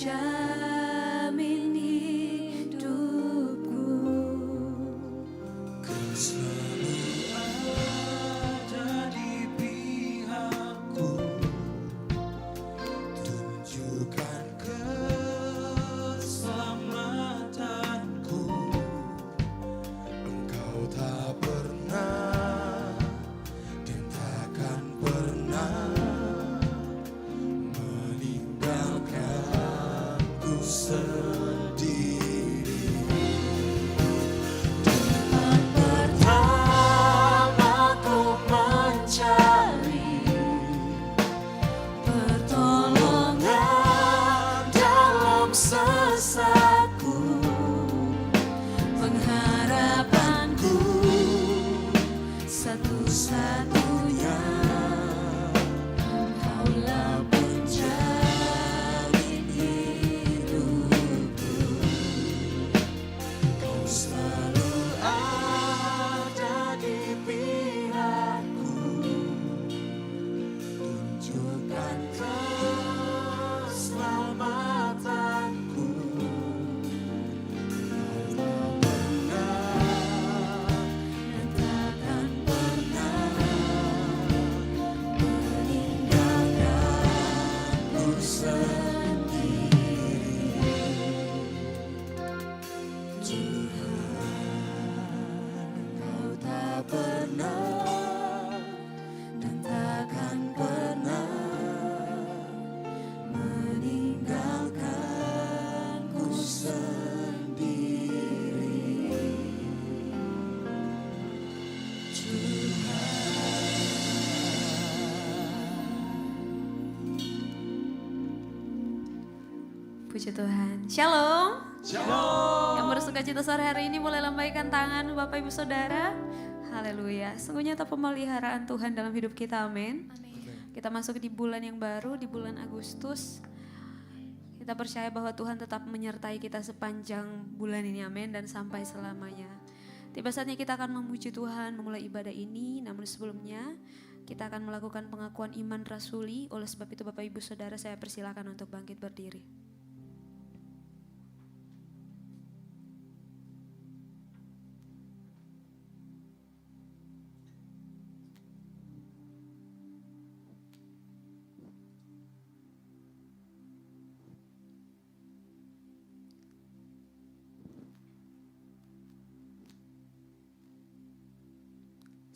penjamin hidupku. Kau selalu ada di pihakku, tunjukkan keselamatanku. Engkau tak pernah dan takkan pernah meninggalkanku sendiri. Tempat pertama ku mencari pertolongan dalam sesatku, Pengharapanku satu-satunya, Engkaulah penjamin hidupku. kau selalu ada di pihakku, tunjukkan keselamatanku. Kau tak pernah Dan takkan pernah meninggalkanku sendiri. Engkau tak pernah dan takkan pernah meninggalkanku sendiri. Puji Tuhan. Shalom. Shalom. Yang bersukacita sore hari ini boleh lambaikan tangan Bapak Ibu Saudara. Haleluya. Sungguh nyata pemeliharaan Tuhan dalam hidup kita. Amin. Kita masuk di bulan yang baru, di bulan Agustus. Kita percaya bahwa Tuhan tetap menyertai kita sepanjang bulan ini. Amin. Dan sampai selamanya. Tiba saatnya kita akan memuji Tuhan, memulai ibadah ini. Namun sebelumnya kita akan melakukan pengakuan iman rasuli. Oleh sebab itu Bapak Ibu Saudara, saya persilakan untuk bangkit berdiri.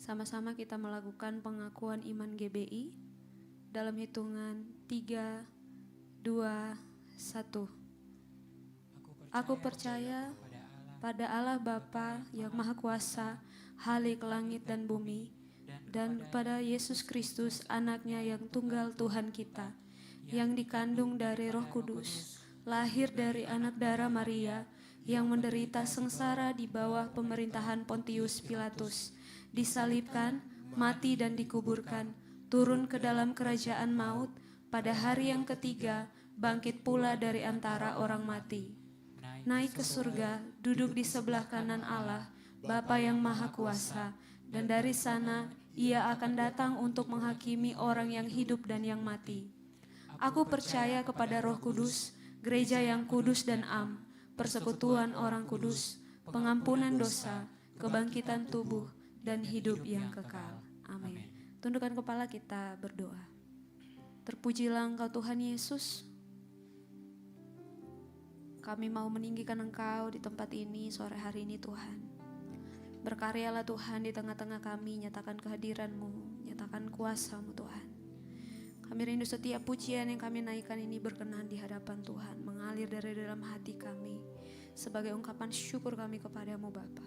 Sama-sama kita melakukan pengakuan iman GBI dalam hitungan 3, 2, 1. Aku percaya pada Allah Bapa yang Maha Kuasa, Halik langit dan bumi, dan pada Yesus Kristus anaknya yang tunggal Tuhan kita, yang dikandung dari Roh Kudus, lahir dari anak darah Maria, yang menderita sengsara di bawah pemerintahan Pontius Pilatus, disalibkan, mati dan dikuburkan, turun ke dalam kerajaan maut, pada hari yang ketiga bangkit pula dari antara orang mati, naik ke surga, duduk di sebelah kanan Allah, Bapa yang Maha Kuasa, dan dari sana Ia akan datang untuk menghakimi orang yang hidup dan yang mati. Aku percaya kepada Roh Kudus, gereja yang kudus dan am, persekutuan orang kudus, pengampunan dosa, kebangkitan tubuh, dan hidup yang kekal. Amin. Tundukkan kepala, kita berdoa. Terpujilah Engkau Tuhan Yesus. Kami mau meninggikan Engkau di tempat ini sore hari ini Tuhan. Berkaryalah Tuhan di tengah-tengah kami, nyatakan kehadiran-Mu, nyatakan kuasa-Mu Tuhan. Kami rindu setiap pujian yang kami naikkan ini berkenan di hadapan Tuhan, mengalir dari dalam hati kami sebagai ungkapan syukur kami kepada-Mu Bapa.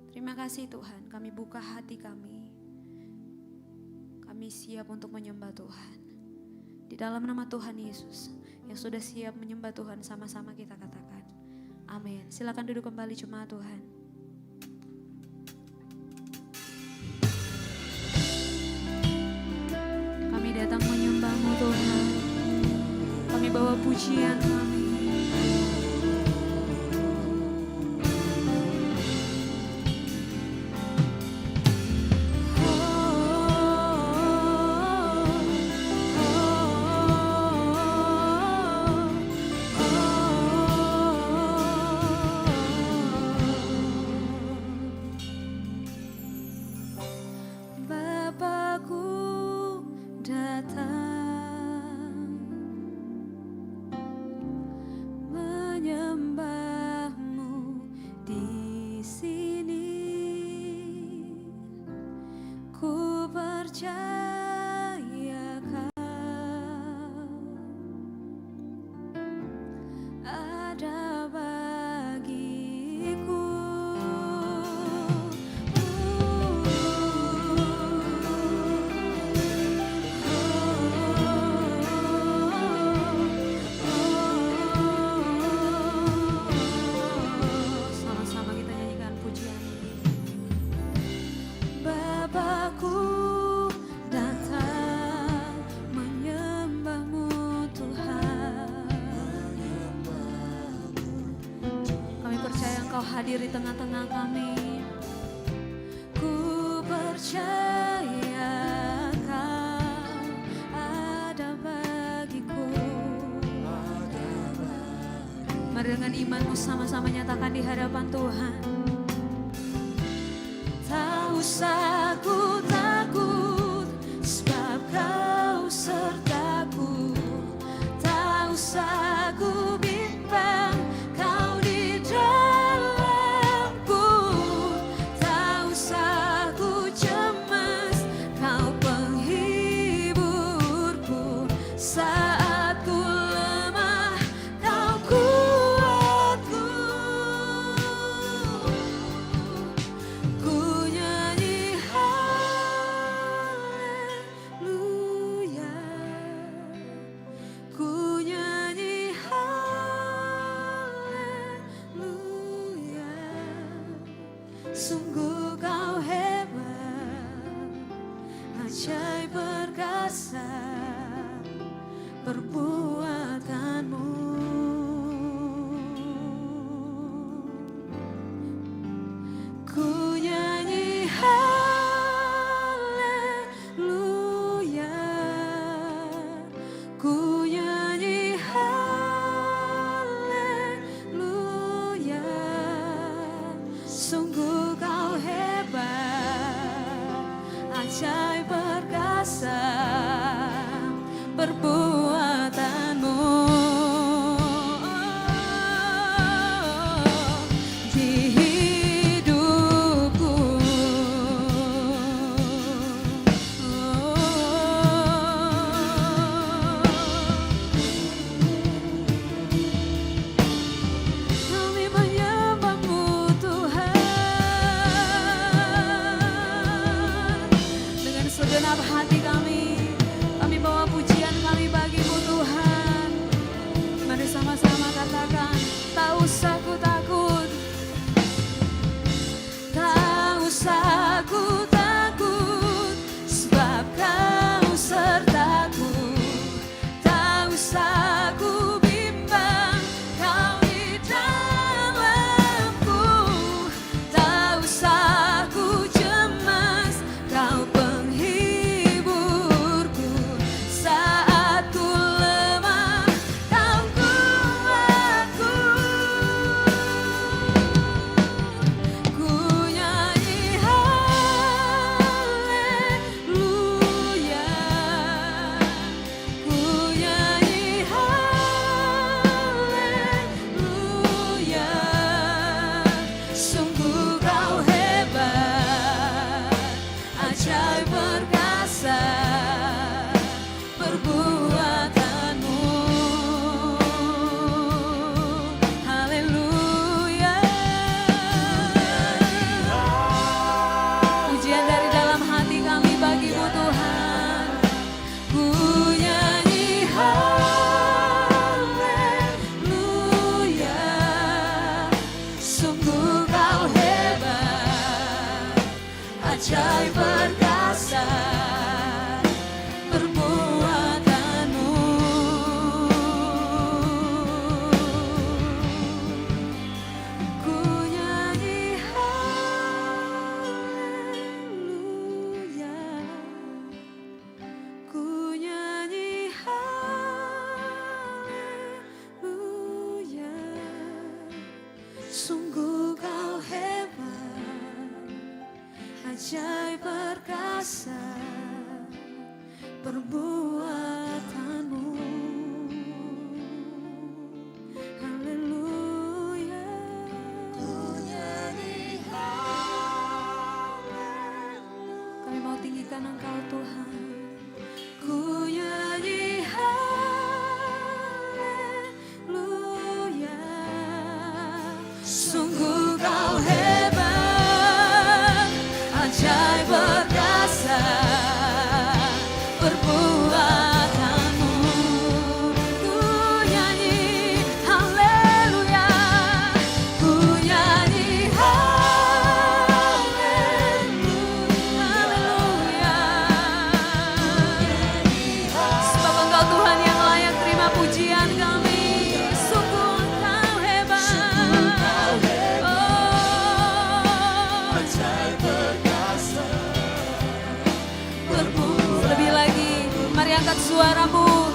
Terima kasih Tuhan, kami buka hati kami. Kami siap untuk menyembah Tuhan. Di dalam nama Tuhan Yesus, yang sudah siap menyembah Tuhan, sama-sama kita katakan amin. Silakan duduk kembali jemaat Tuhan. Kami datang menyembah-Mu Tuhan. Kami bawa pujian kami. hadir di tengah-tengah kami. Ku percaya Kau ada bagiku. Mari dengan imanmu sama-sama nyatakan di hadapan Tuhan. Tak usah ku takut, sebab Kau sertaku. Tak usah ku bimbang, Kau di dalamku. Tak usah ku cemas, Kau penghiburku. Saat ku lemah, Kau kuatku. Ku nyanyi haleluya. Ku nyanyi haleluya. Sungguh Kau hebat, ajaib perkasa perbuatanmu. Ku nyanyi haleluya. Ku nyanyi haleluya. Sungguh Kau hebat, ajaib perkasa perbuatanmu. Di hidupku, kami menyembah-Mu Tuhan. Dengan segenap hati kami bawa pujian kami bagi-Mu Tuhan. Mari sama-sama katakan, tak usah ku takut, tak usah ku takut, sebab Kau sertaku. Tak usah ku bimbang, Kau di dalamku. Tak usah ku cemas, Kau penghiburku. Saat ku lemah, Kau kuatku. Ku nyanyi haleluya. Ku nyanyi haleluya. Sungguh Kau hebat, ajaib perkasa perbuatanmu. Haleluya. Pujian dari dalam hati kami bagi-Mu Tuhan. Ku nyanyi haleluya. Sungguh Kau hebat, ajaib perkasa perbuatanmu. Ku nyanyi haleluya. Ku nyanyi haleluya. Sungguh Kau hebat, ajaib perkasa perbuatanmu. Haleluya. Ku nyanyi haleluya. Kami mau tinggikan Engkau Tuhan. Ku nyanyi haleluya. Sungguh Kau hebat, ajaib perkasa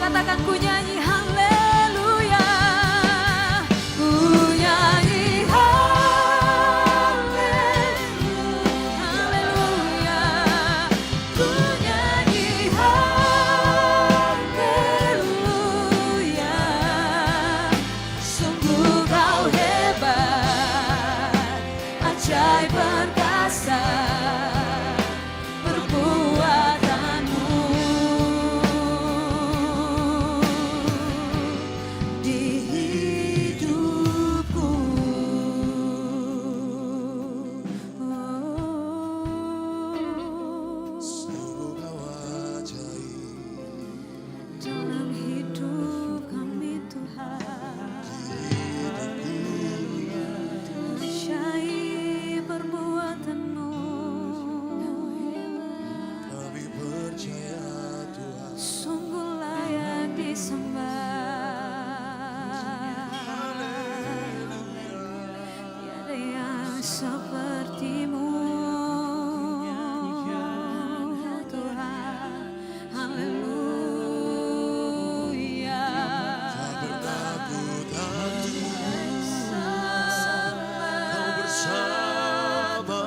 Katakan ku nyanyi haleluya. Ku nyanyi haleluya. Ku nyanyi haleluya. Sungguh kau hebat, ajaib perkasa perbuatanmu di hidupku. Sungguh kau ajaib Dalam hidup kami Tuhan, ajaib perbuatanmu. kami percaya Tuhan. Sungguh layak disembah. Tiada yang sepertimu Tuhan. Haleluya. Tak bertakut hati, kau bersamaku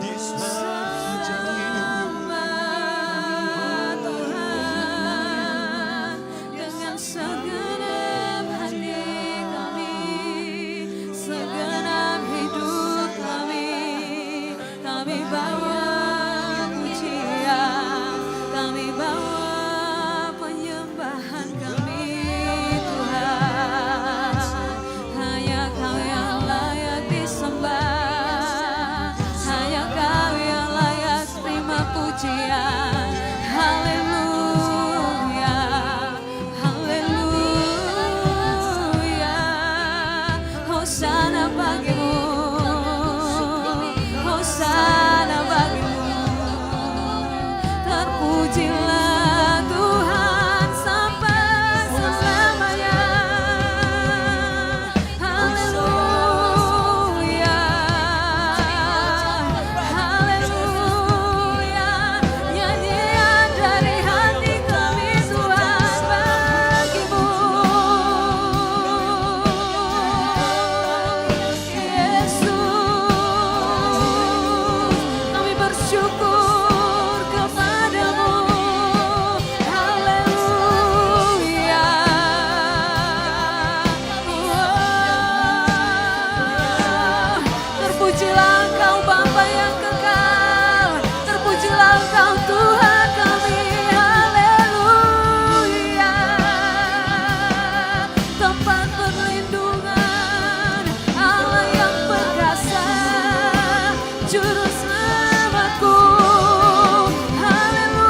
di sepanjang hidupku. Dengan segenap hati kami, segenap hidup kami bawa pujian, kami bawa penyembahan kami Tuhan. Hanya Kau yang layak disembah, hanya Kau yang layak terima pujian. Haleluya, haleluya. Hosana bagimu, hosana bagimu. Terpujilah Tuhan sampai selamanya. Haleluya, haleluya. Nyanyian dari hati kami Tuhan bagimu. Yesus, kami bersyukur kepadamu. Haleluya. Terpujilah Engkau Bapa yang kekal, terpujilah Engkau Tuhan kami. Haleluya. Tempat perlindungan, Allah yang perkasa, juru selamatku. Haleluya.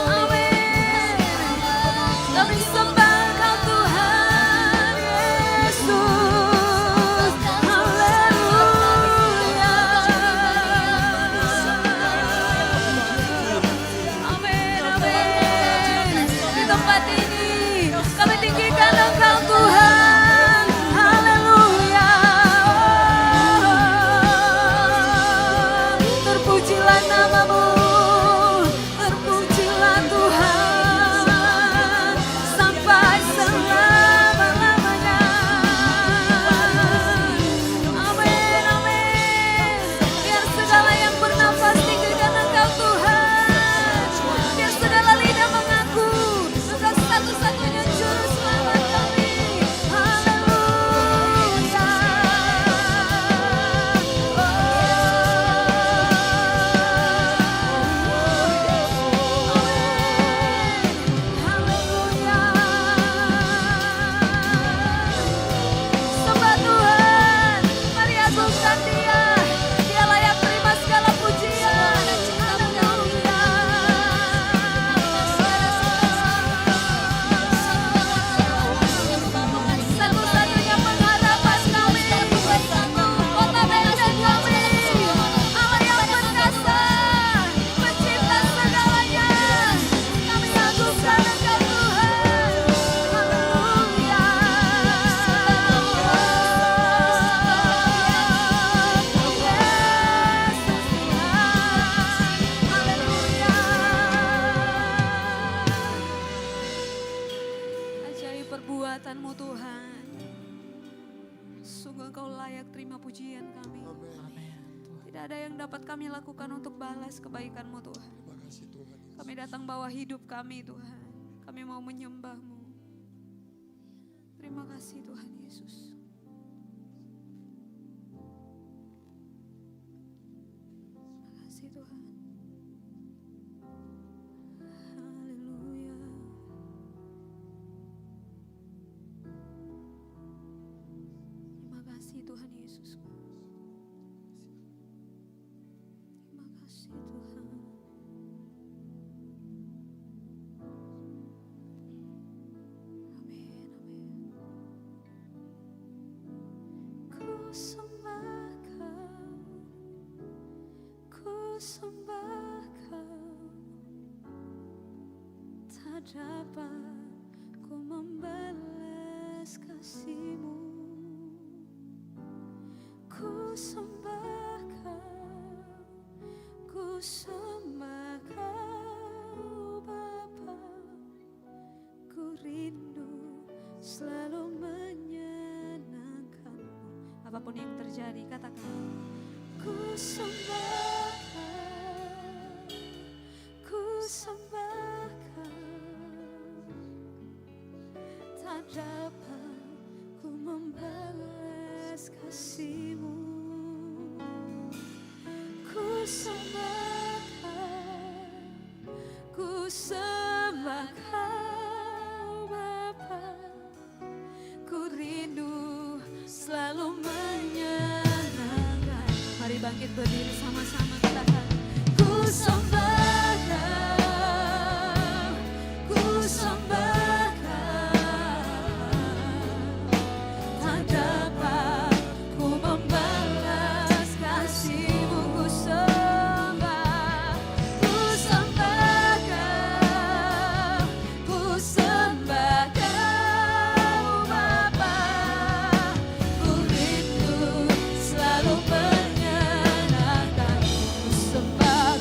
Amin. Kami sembah Engkau Tuhan Yesus. Haleluya. Amin, amin. Di tempat ini kami tinggikan Engkau Tuhan. Haleluya. Terpujilah namamu, terpujilah Tuhan sampai selama-lamanya. Amin, amin. Biar segala yang bernafas tinggikan Engkau Tuhan. Biar segala lidah mengaku Engkau satu-satunya juru selamat kami. Haleluya. tidak ada yang dapat kami lakukan untuk balas kebaikan-Mu Tuhan. Terima kasih Tuhan Yesus. Kami datang bawa hidup kami Tuhan. Kami mau menyembah-Mu. Terima kasih Tuhan Yesus. Terima kasih Tuhan. Haleluya. Terima kasih Tuhan Yesus. Terima kasih Tuhan. Amin, amin. Ku sembah Kau, ku sembah Kau, tak dapat ku membalas kasih-Mu. Ku sembah Kau, ku sembah Kau Bapa, ku rindu selalu menyenangkan-Mu. Apapun yang terjadi katakan, ku sembah Kau, ku sembah Kau, tak dapat ku membalas kasih-Mu. Ku sembah Kau, ku sembah Kau Bapa, ku rindu selalu menyenangkan. Mari bangkit berdiri sama-sama katakan, ku sembah Kau, ku sembah Kau, tak dapat ku membalas kasih-Mu. Ku sembah Kau, ku sembah Kau Bapa, ku rindu selalu menyenangkan. Ku sembah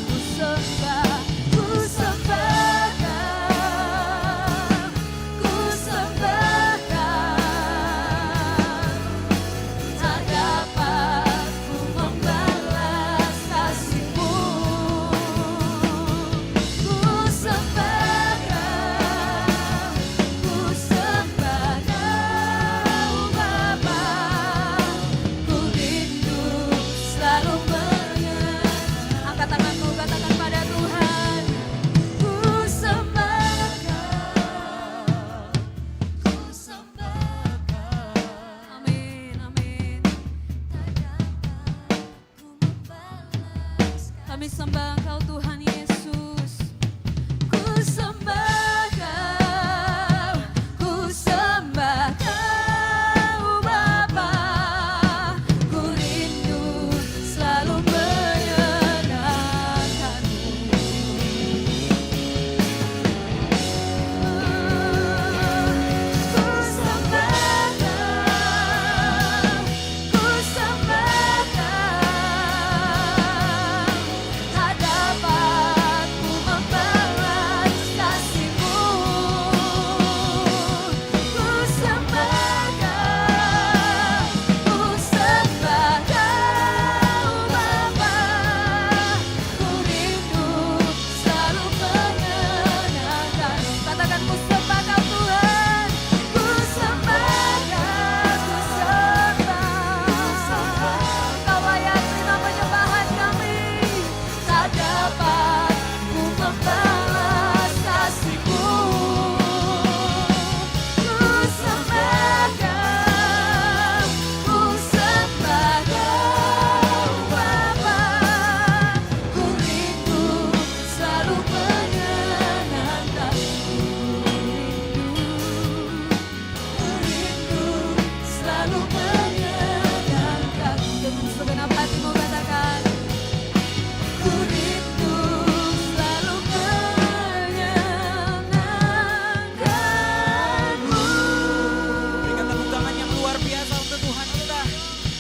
Kami sembah Engkau Tuhan Yesus. Ku sembah Kau, ku sembah Kau Bapa. Ku rindu selalu menyenangkan-Mu. Ku sembah Kau, ku sembah Kau. Tak dapat ku membalas kasih-Mu. Ku sembah Kau, ku sembah Kau Bapa. Ku rindu selalu menyenangkan. Katakan ku sembah Kau Tuhan. Ku sembah Kau, ku sembah. Kau layak terima penyembahan kami. Tak dapat ku membalas kasih-Mu. Ku sembah Kau, ku sembah Kau Bapa. Ku rindu selalu menyenangkan. Ku rindu selalu menyenangkan. Dengan segenap hatimu katakan, ku rindu selalu menyenangkan-Mu. Berikan tepuk tangan yang luar biasa untuk Tuhan kita.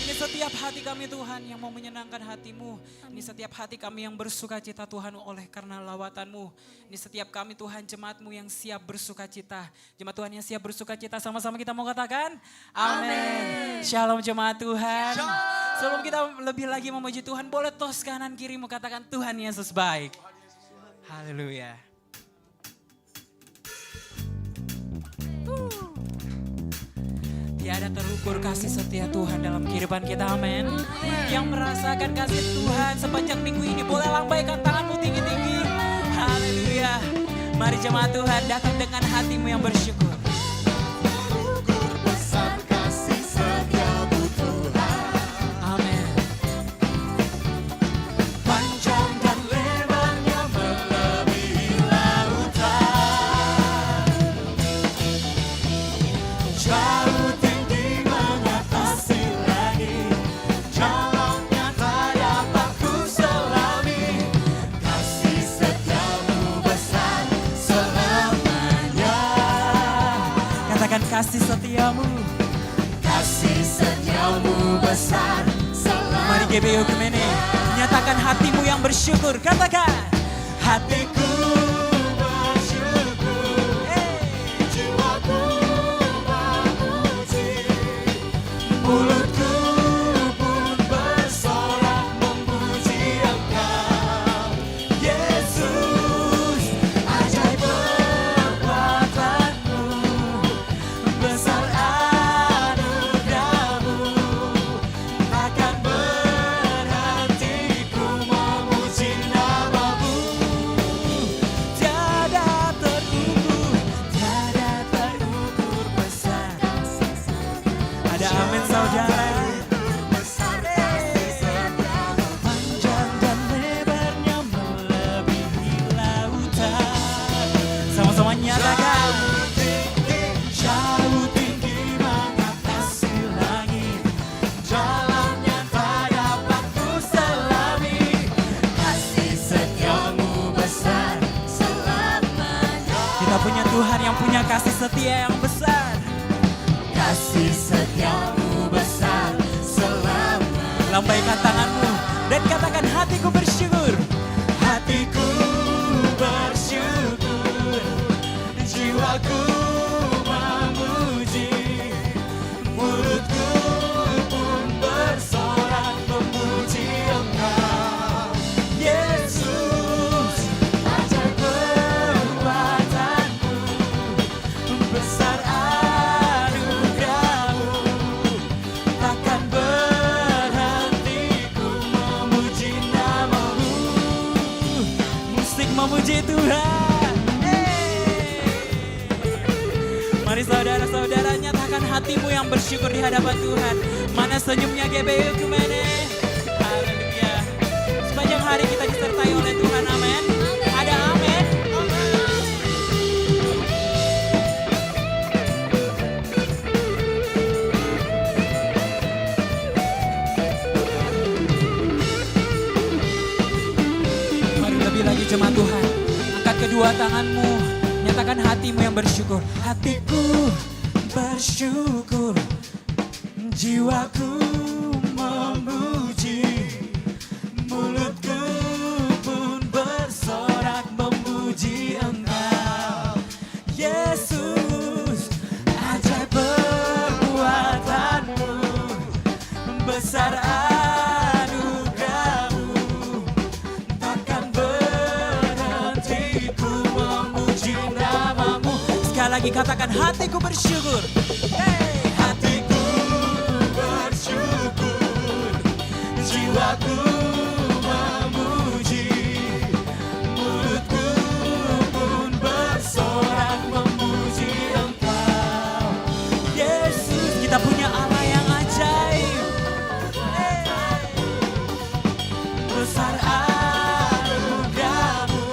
Ini setiap hati kami Tuhan yang mau menyenangkan hati-Mu. Ini setiap hati kami yang bersuka cita Tuhan oleh karena lawatan-Mu. Ini setiap kami Tuhan jemaat-Mu yang siap bersuka cita. Jemaat Tuhan yang siap bersuka cita, sama-sama kita mau katakan amin. Shalom jemaat Tuhan. Sebelum kita lebih lagi memuji Tuhan, boleh tos kanan kirimu katakan Tuhan Yesus baik. Haleluya. Tiada terukur kasih setia Tuhan dalam kehidupan kita, amin. Yang merasakan kasih Tuhan sepanjang minggu ini boleh lambaikan tanganmu tinggi-tinggi. Haleluya. Mari jemaat Tuhan datang dengan hatimu yang bersyukur. Besar kasih setiamu Tuhan. Amin. Panjang dan lebarnya melebihi lautan. Jauh tinggi mengatasi langit. Jalannya tak dapat ku selami. Kasih setiamu besar selamanya. Katakan kasih setiamu. Kasih setiamu besar selamanya. Mari GBI Okumene, nyatakan hatimu yang bersyukur. Katakan. Hatiku bersyukur, jiwaku memuji, mulutku pun bersorak memuji Engkau, Yesus. Ajaib perbuatanmu, besar anugerahmu, takkan berhenti ku memuji namamu. Tiada terukur besar. Ada amin saudara. Panjang dan lebarnya melebihi lautan. Sama-sama nyatakan. Jauh tinggi mengatasi langit. Jalannya tak dapat ku selami. Kasih setiamu besar selamanya. Kita punya Tuhan yang punya kasih setia yang besar. Kasih setiamu besar selamanya. Lambaikan tanganmu dan katakan hatiku bersyukur. Hatiku bersyukur, jiwaku memuji, mulutku pun bersorak memuji Engkau, Yesus. Ajaib perbuatanmu, besar anugerahmu, takkan berhenti ku memuji namamu. Musik memuji Tuhan. Mari saudara-saudara nyatakan hatimu yang bersyukur di hadapan Tuhan. Mana senyumnya GBI Okumene. Haleluya. Sepanjang hari kita disertai oleh Tuhan, amin. Ada amin. Mari lebih lagi jemaat Tuhan. Angkat kedua tanganmu. Nyatakan hatimu yang bersyukur. Hatiku bersyukur. Jiwaku Memuji, mulutku pun bersorak memuji Engkau, Yesus. Ajaib perbuatanmu, besar anugerahmu, takkan berhenti ku memuji namamu. sekali lagi katakan hatiku bersyukur. Hey, hatiku bersyukur, jiwaku memuji, mulutku pun bersorak memuji Engkau, Yesus. Kita punya Allah yang ajaib. Besar anugerahmu,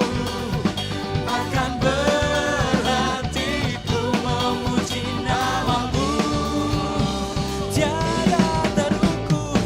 takkan berhenti ku memuji namamu. Tiada terukur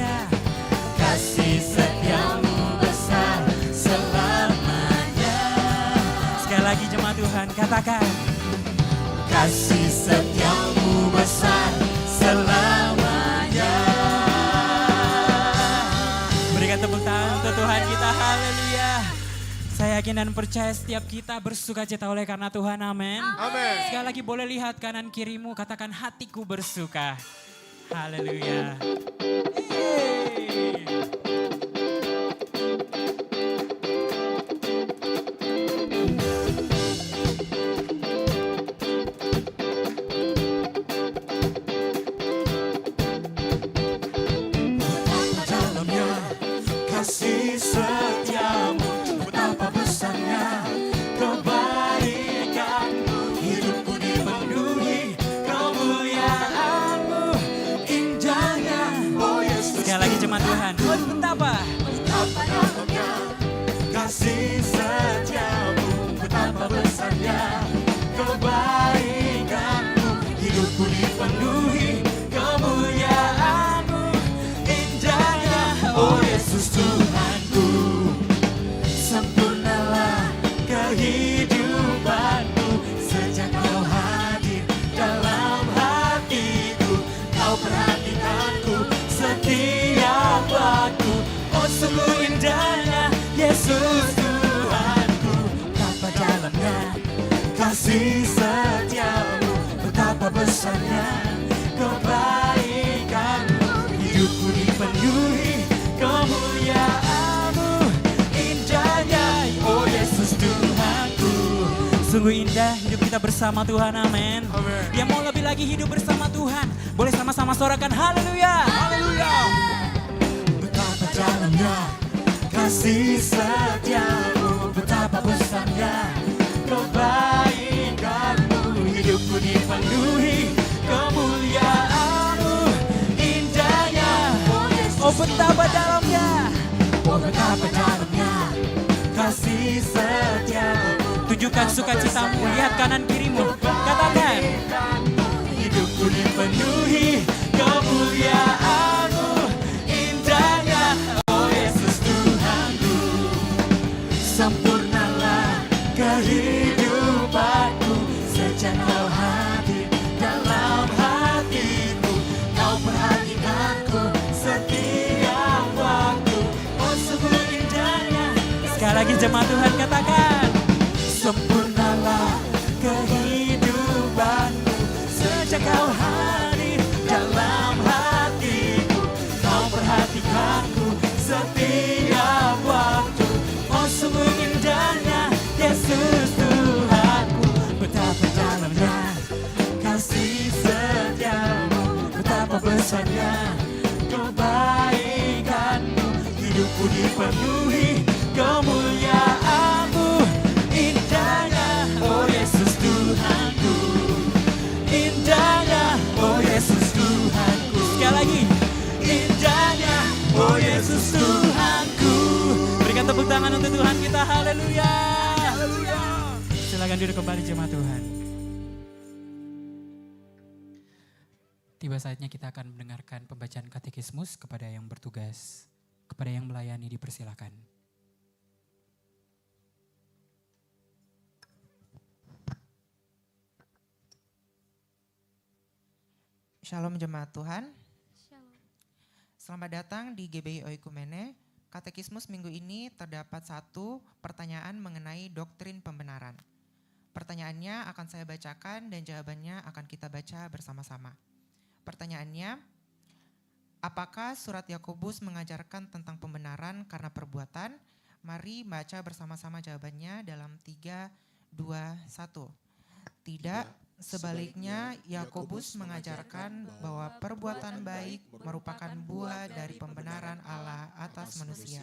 haleluya. Kasih setiamu besar selamanya. Sekali lagi jemaat Tuhan, katakan. Kasih setiamu besar selamanya. Berikan tepuk tangan untuk Tuhan kita, haleluya. Saya yakin dan percaya setiap kita bersuka cita oleh karena Tuhan, amin. Amin. Sekali lagi boleh lihat kanan kirimu, katakan hatiku bersuka. Haleluya. Yeay. Dalamnya kasih setiamu, betapa besarnya kebaikanmu. Hidupku dipenuhi kemuliaanmu, indahnya oh Yesus. Sekali lagi jemaat Tuhan, oh betapa. Betapa dalamnya kasih setiamu, betapa besarnya kebaikanmu. Hidupku dipenuhi kemuliaanmu, indahnya oh Yesus Tuhanku. Sempurnalah kehidupanku sejak kau hadir dalam hatiku. Kau perhatikanku setiap waktu. Oh sungguh indahnya Yesus Tuhanku. Betapa dalamnya kasih setiamu, betapa besarnya kebaikanmu. Hidupku dipenuhi kemuliaanmu, indahnya oh Yesus Tuhanku. Sungguh indah hidup kita bersama Tuhan, amin. Yang mau lebih lagi hidup bersama Tuhan, boleh sama-sama sorakan haleluya. Haleluya. Betapa dalamnya kasih setiamu, betapa besarnya kebaikanmu. Hidupku dipenuhi kemuliaanmu, indahnya Oh betapa dalamnya. oh betapa dalamnya kasih setiamu. Tunjukkan sukacitamu, lihat kanan kirimu, katakan. Hidupku dipenuhi kemuliaanmu, indahnya oh Yesus Tuhanku. Sempurnalah kehidupanku sejak kau hadir dalam hatiku. Kau perhatikanku setiap waktu. Oh sungguh indahnya. Sekali lagi jemaat Tuhan katakan. Sempurnalah kehidupanku sejak kau hadir dalam hatiku. Kau perhatikanku setiap waktu. Oh sungguh indahnya Yesus Tuhanku. Betapa dalamnya kasih setiamu, betapa besarnya kebaikanmu. Hidupku dipenuhi kemuliaanmu, indahnya oh Yesus Tuhanku. Indahnya oh Yesus Tuhanku. Sekali lagi. Indahnya oh Yesus Tuhanku. Berikan tepuk tangan untuk Tuhan kita, haleluya. Silakan duduk kembali jemaat Tuhan. Tiba saatnya kita akan mendengarkan pembacaan katekismus. Kepada yang bertugas, kepada yang melayani dipersilakan. Shalom jemaat Tuhan. Selamat datang di GBI Oikumene. Katekismus minggu ini terdapat satu pertanyaan mengenai doktrin pembenaran. Pertanyaannya akan saya bacakan dan jawabannya akan kita baca bersama-sama. Pertanyaannya, apakah surat Yakobus mengajarkan tentang pembenaran karena perbuatan? Mari baca bersama-sama jawabannya dalam 3, 2, 1. Tidak. Sebaliknya, Yakobus mengajarkan bahwa perbuatan baik merupakan buah dari pembenaran Allah atas manusia.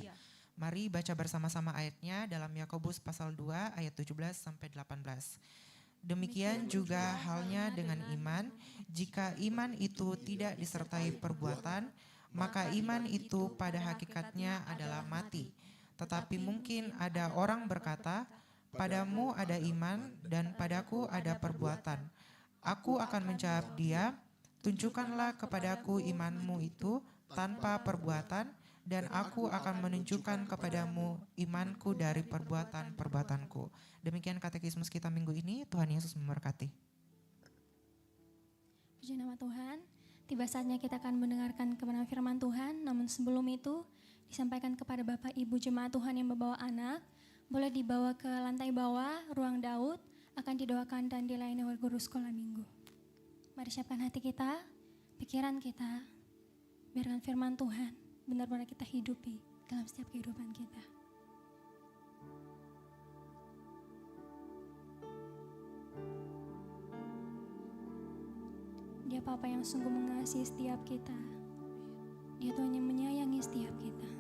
Mari baca bersama-sama ayatnya dalam Yakobus pasal 2 ayat 17 sampai 18. Demikian juga halnya dengan iman. Jika iman itu tidak disertai perbuatan, maka iman itu pada hakikatnya adalah mati. Tetapi mungkin ada orang berkata, padamu ada iman dan padaku ada perbuatan. Aku akan menjawab dia, tunjukkanlah kepadaku imanmu itu tanpa perbuatan, dan aku akan menunjukkan kepadamu imanku dari perbuatan-perbuatanku. Demikian katekismus kita minggu ini. Tuhan Yesus memberkati. Puji nama Tuhan. Tiba saatnya kita akan mendengarkan kebenaran firman Tuhan. Namun sebelum itu disampaikan kepada Bapak Ibu jemaat Tuhan yang membawa anak, boleh dibawa ke lantai bawah ruang Daud, akan didoakan dan dilayani oleh guru sekolah minggu. Mari siapkan hati kita, pikiran kita, biarkan firman Tuhan benar-benar kita hidupi dalam setiap kehidupan kita. Dia Bapa yang sungguh mengasihi setiap kita. Dia Tuhan yang menyayangi setiap kita.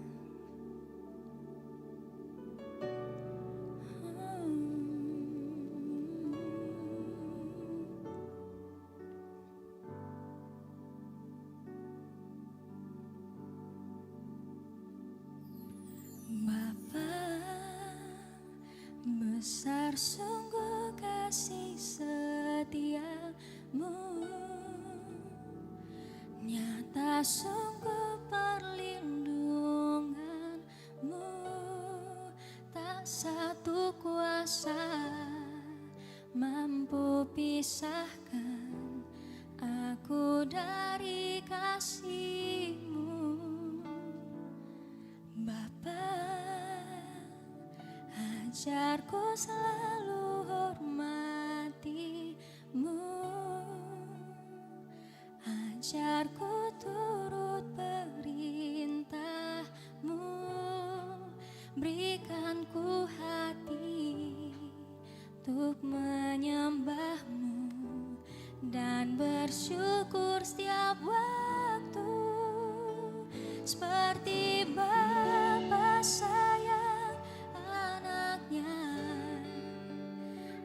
Besar sungguh kasih setiamu, nyata sungguh perlindunganmu, tak satu kuasa mampu pisahkan aku dari kasih-Mu. Bapa, ajarku selalu hormati-Mu, ajarku turut perintah-Mu, berikan ku hati untuk menyembah-Mu dan bersyukur setiap waktu, seperti Bapa sayang anaknya,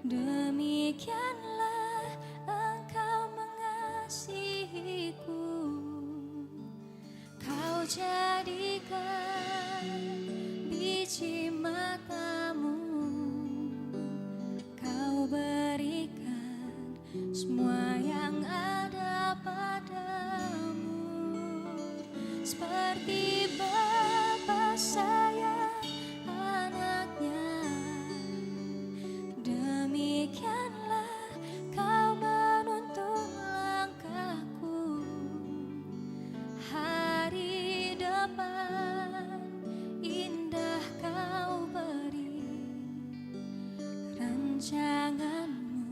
demikianlah Engkau mengasihiku. Kau jadikan biji mata-Mu, Kau berikan semua yang ada padamu, seperti Bapa sayang anaknya, demikianlah Kau menuntun langkahku. Hari depan indah Kau beri, rancangan-Mu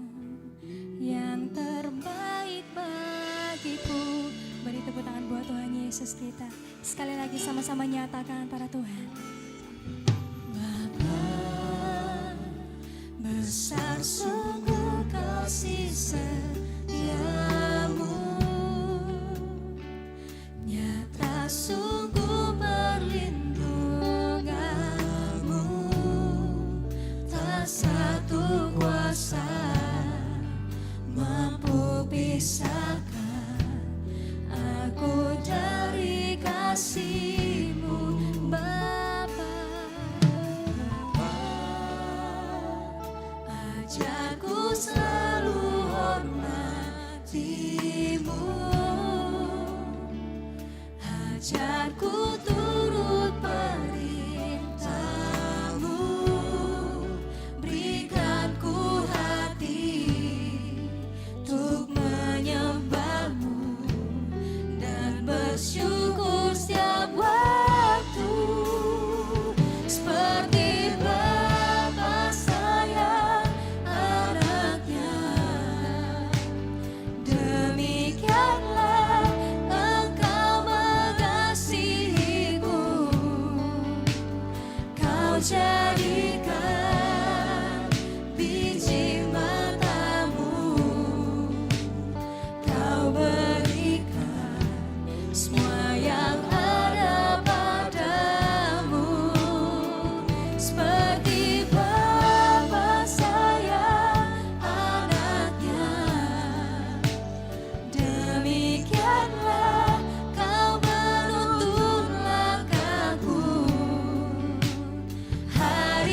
yang terbaik bagiku. Beri tepuk tangan buat Tuhan Yesus kita. Sekali lagi sama-sama nyatakan para Tuhan. Bapa, besar sungguh kasih setiamu, nyata sungguh perlindunganmu, tak satu kuasa mampu pisahkan aku dari kasih-Mu. Bapa, ajarku selalu hormati-Mu, ajarku turut perintah-Mu, berikan ku hati untuk menyembah-Mu dan bersyukur setiap waktu, seperti Bapa sayang anaknya, demikianlah Engkau mengasihiku. Kau jadikan biji mata-Mu, Kau berikan semua yang ada padamu, seperti Bapa sayang anaknya, demikianlah Kau menuntun langkahku. Hari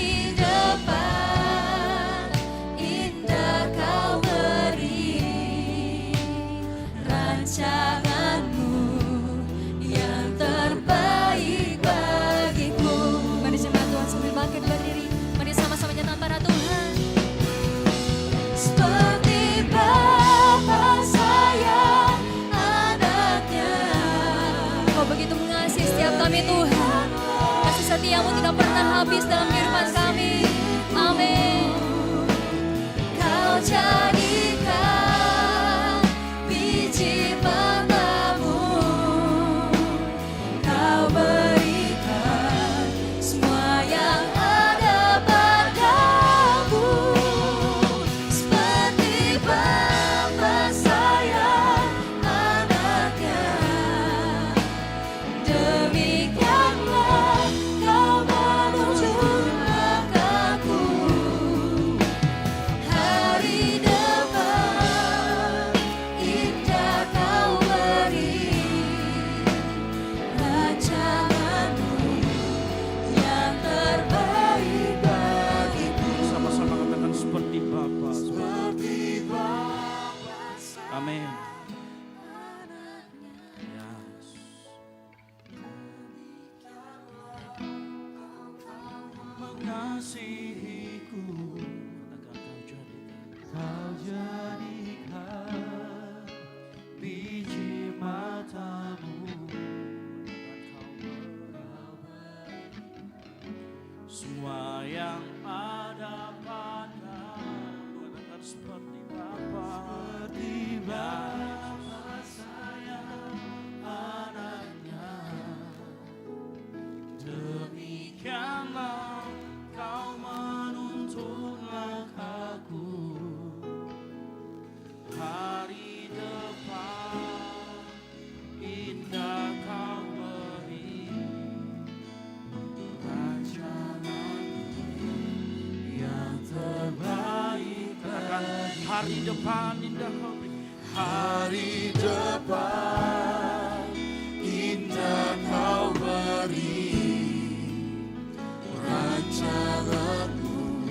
setiamu tidak pernah habis dalam kehidupan kami. Amin. Kau jadikan biji matamu, kau berikan semua yang ada padaku, seperti Bapa sayang anaknya, demikianlah kau menuntun langkahku. Hari depan indah kau beri, rancanganmu yang terbaik bagiku. Sama-sama katakan seperti Bapa. Amin. Yes. Mengasihiku, katakan kau jadikan biji matamu, semua yang ada padamu, katakan seperti Bapa, sayang anaknya, demikianlah kau menuntun langkahku. Hari depan indah kau beri, rancanganmu yang terbaik. Katakan hari depan indah kau beri. Hari depan indah kau beri, rancanganmu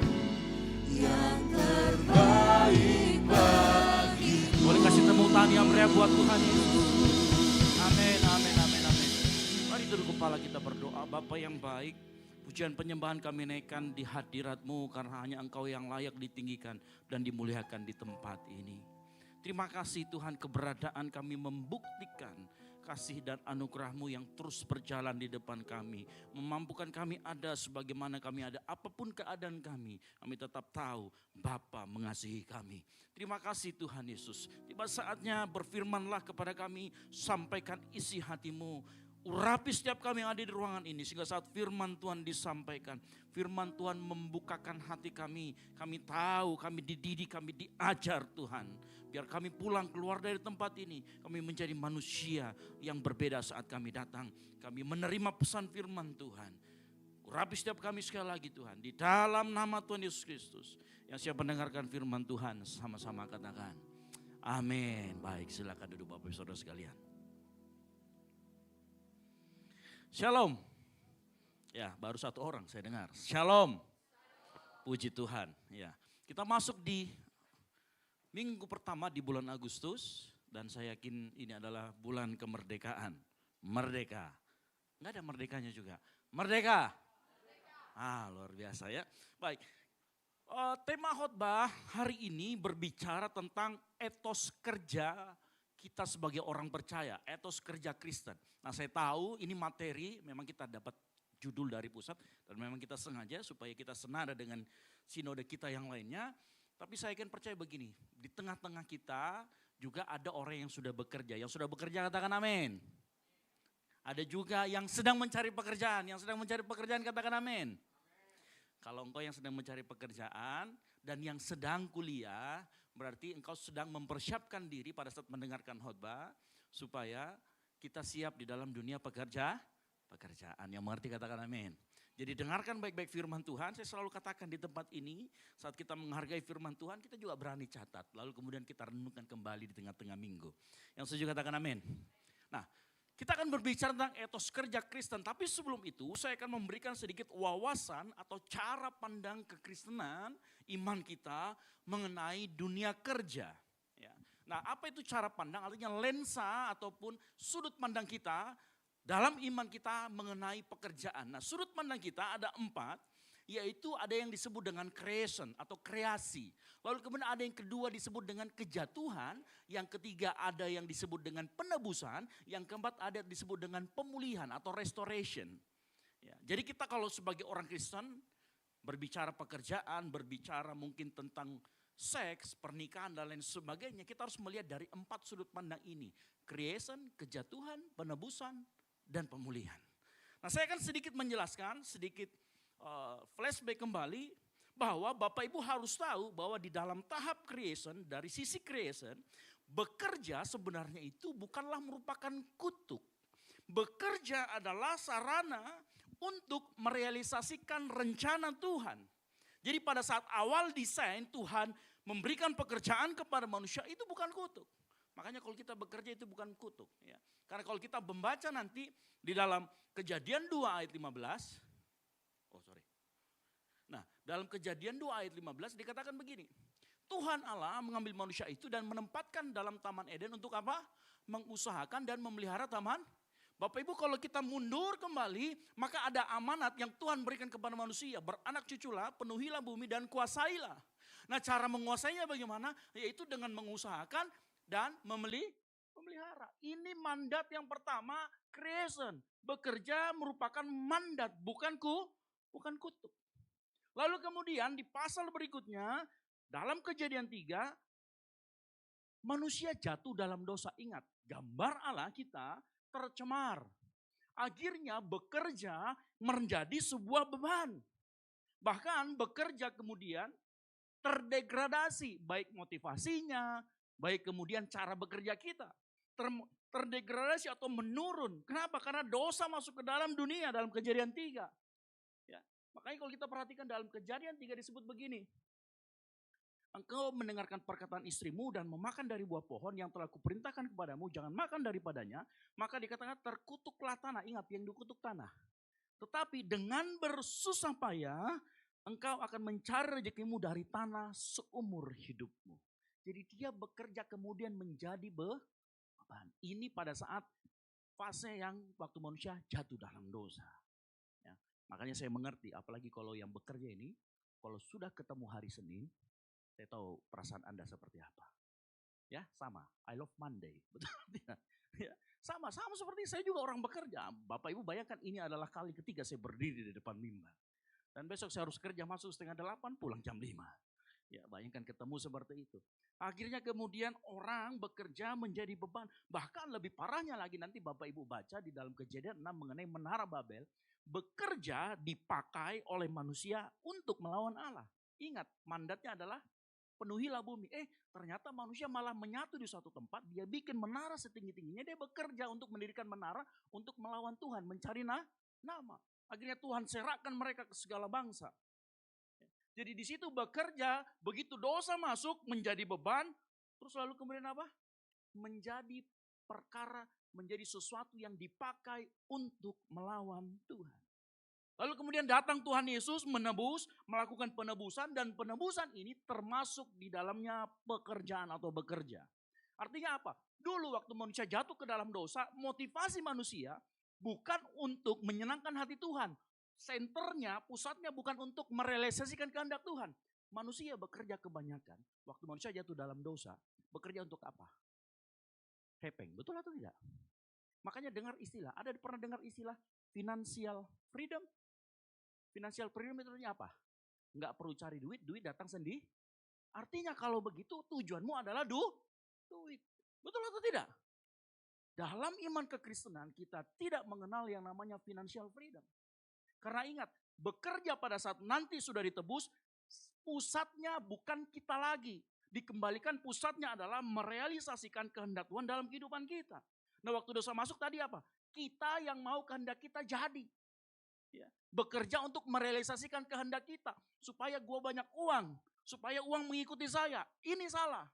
yang terbaik bagi. Boleh kasih tepuk tangan yang meriah buat Tuhan Yesus. Amin, amin, amin, amin. Mari tunduk kepala kita berdoa. Bapa yang baik, pujian penyembahan kami naikkan di hadirat-Mu karena hanya Engkau yang layak ditinggikan dan dimuliakan di tempat ini. Terima kasih Tuhan, keberadaan kami membuktikan kasih dan anugerah-Mu yang terus berjalan di depan kami. Memampukan kami ada sebagaimana kami ada, apapun keadaan kami tetap tahu Bapa mengasihi kami. Terima kasih Tuhan Yesus. Tiba saatnya berfirmanlah kepada kami, sampaikan isi hati-Mu. Urapi setiap kami yang ada di ruangan ini sehingga saat firman Tuhan disampaikan, firman Tuhan membukakan hati kami. Kami tahu, kami dididik, kami diajar Tuhan. Biar kami pulang keluar dari tempat ini, kami menjadi manusia yang berbeda saat kami datang. Kami menerima pesan firman Tuhan. Urapi setiap kami sekali lagi Tuhan. Di dalam nama Tuhan Yesus Kristus. Yang siap mendengarkan firman Tuhan sama-sama katakan. Amin. Baik, silakan duduk Bapak Ibu Saudara sekalian. Shalom. Ya, baru satu orang saya dengar. Shalom. Puji Tuhan. Ya, kita masuk di minggu pertama di bulan Agustus dan saya yakin ini adalah bulan kemerdekaan. Merdeka. Enggak ada merdekanya juga. Merdeka. Luar biasa ya. Baik. Tema khotbah hari ini berbicara tentang etos kerja kita sebagai orang percaya, etos kerja Kristen. Nah, saya tahu ini materi memang kita dapat judul dari pusat dan memang kita sengaja supaya kita senada dengan sinode kita yang lainnya. Tapi saya kan percaya begini, di tengah-tengah kita juga ada orang yang sudah bekerja. Yang sudah bekerja katakan amin. Ada juga yang sedang mencari pekerjaan, katakan amin. Kalau engkau yang sedang mencari pekerjaan dan yang sedang kuliah, berarti engkau sedang mempersiapkan diri pada saat mendengarkan khotbah supaya kita siap di dalam dunia pekerjaan. Yang mengerti katakan amin. Jadi dengarkan baik-baik firman Tuhan. Saya selalu katakan di tempat ini saat kita menghargai firman Tuhan kita juga berani catat. Lalu kemudian kita renungkan kembali di tengah-tengah minggu. Yang setuju katakan amin. Nah, kita akan berbicara tentang etos kerja Kristen. Tapi sebelum itu saya akan memberikan sedikit wawasan atau cara pandang kekristenan iman kita mengenai dunia kerja. Ya. Nah, apa itu cara pandang? Artinya lensa ataupun sudut pandang kita dalam iman kita mengenai pekerjaan. Nah, sudut pandang kita ada 4, yaitu ada yang disebut dengan creation atau kreasi. Lalu kemudian ada yang kedua disebut dengan kejatuhan, yang ketiga ada yang disebut dengan penebusan, yang keempat ada yang disebut dengan pemulihan atau restoration. Ya, jadi kita kalau sebagai orang Kristen berbicara pekerjaan, berbicara mungkin tentang seks, pernikahan dan lain sebagainya, kita harus melihat dari 4 sudut pandang ini. Creation, kejatuhan, penebusan, dan pemulihan. Nah, saya akan sedikit menjelaskan, sedikit flashback kembali bahwa Bapak Ibu harus tahu bahwa di dalam tahap creation, dari sisi creation, bekerja sebenarnya itu bukanlah merupakan kutuk. Bekerja adalah sarana untuk merealisasikan rencana Tuhan. Jadi pada saat awal desain Tuhan memberikan pekerjaan kepada manusia itu bukan kutuk. Makanya kalau kita bekerja itu bukan kutuk. Ya. Karena kalau kita membaca nanti di dalam Kejadian 2 ayat 15. Nah, dalam Kejadian 2 ayat 15 dikatakan begini. Tuhan Allah mengambil manusia itu dan menempatkan dalam Taman Eden untuk apa? Mengusahakan dan memelihara taman. Bapak Ibu kalau kita mundur kembali, maka ada amanat yang Tuhan berikan kepada manusia. Beranak cuculah, penuhilah bumi dan kuasailah. Nah, cara menguasainya bagaimana? Yaitu dengan mengusahakan dan memelihara. Ini mandat yang pertama, creation. Bekerja merupakan mandat, bukan kutuk. Lalu kemudian di pasal berikutnya, dalam Kejadian 3, manusia jatuh dalam dosa. Ingat, gambar Allah kita tercemar. Akhirnya bekerja menjadi sebuah beban. Bahkan bekerja kemudian terdegradasi, baik motivasinya, baik kemudian cara bekerja kita. Terdegradasi atau menurun. Kenapa? Karena dosa masuk ke dalam dunia dalam Kejadian 3. Ya. Makanya kalau kita perhatikan dalam Kejadian 3 disebut begini. Engkau mendengarkan perkataan istrimu dan memakan dari buah pohon yang telah kuperintahkan kepadamu, jangan makan daripadanya, maka dikatakan terkutuklah tanah. Ingat, yang dikutuk tanah. Tetapi dengan bersusah payah, engkau akan mencari rezekimu dari tanah seumur hidupmu. Jadi dia bekerja kemudian menjadi beban. Ini pada saat fase yang waktu manusia jatuh dalam dosa. Ya, makanya saya mengerti, apalagi kalau yang bekerja ini, kalau sudah ketemu hari Senin, saya tahu perasaan Anda seperti apa. Ya, sama. I love Monday. Betul tidak? Ya, sama seperti saya juga orang bekerja. Bapak Ibu bayangkan ini adalah kali ketiga saya berdiri di depan mimbar. Dan besok saya harus kerja masuk 7:30, pulang jam 5. Ya, bayangkan ketemu seperti itu. Akhirnya kemudian orang bekerja menjadi beban. Bahkan lebih parahnya lagi nanti Bapak Ibu baca di dalam Kejadian 6 mengenai Menara Babel. Bekerja dipakai oleh manusia untuk melawan Allah. Ingat, mandatnya adalah penuhilah bumi. Ternyata manusia malah menyatu di suatu tempat. Dia bikin menara setinggi-tingginya. Dia bekerja untuk mendirikan menara untuk melawan Tuhan. Mencari nama. Akhirnya Tuhan serahkan mereka ke segala bangsa. Jadi di situ bekerja. Begitu dosa masuk menjadi beban. Terus lalu kemudian apa? Menjadi perkara. Menjadi sesuatu yang dipakai untuk melawan Tuhan. Lalu kemudian datang Tuhan Yesus menebus, melakukan penebusan dan penebusan ini termasuk di dalamnya pekerjaan atau bekerja. Artinya apa? Dulu waktu manusia jatuh ke dalam dosa, motivasi manusia bukan untuk menyenangkan hati Tuhan. Senternya, pusatnya bukan untuk merealisasikan kehendak Tuhan. Manusia bekerja kebanyakan, waktu manusia jatuh dalam dosa, bekerja untuk apa? Hepeng, betul atau tidak? Makanya dengar istilah, ada pernah dengar istilah financial freedom? Financial freedom itu artinya apa? Enggak perlu cari duit, duit datang sendiri. Artinya kalau begitu tujuanmu adalah duit. Betul atau tidak? Dalam iman kekristenan kita tidak mengenal yang namanya financial freedom. Karena ingat, bekerja pada saat nanti sudah ditebus, pusatnya bukan kita lagi. Dikembalikan pusatnya adalah merealisasikan kehendak Tuhan dalam kehidupan kita. Nah waktu dosa masuk tadi apa? Kita yang mau kehendak kita jadi. Ya, bekerja untuk merealisasikan kehendak kita. Supaya gue banyak uang. Supaya uang mengikuti saya. Ini salah.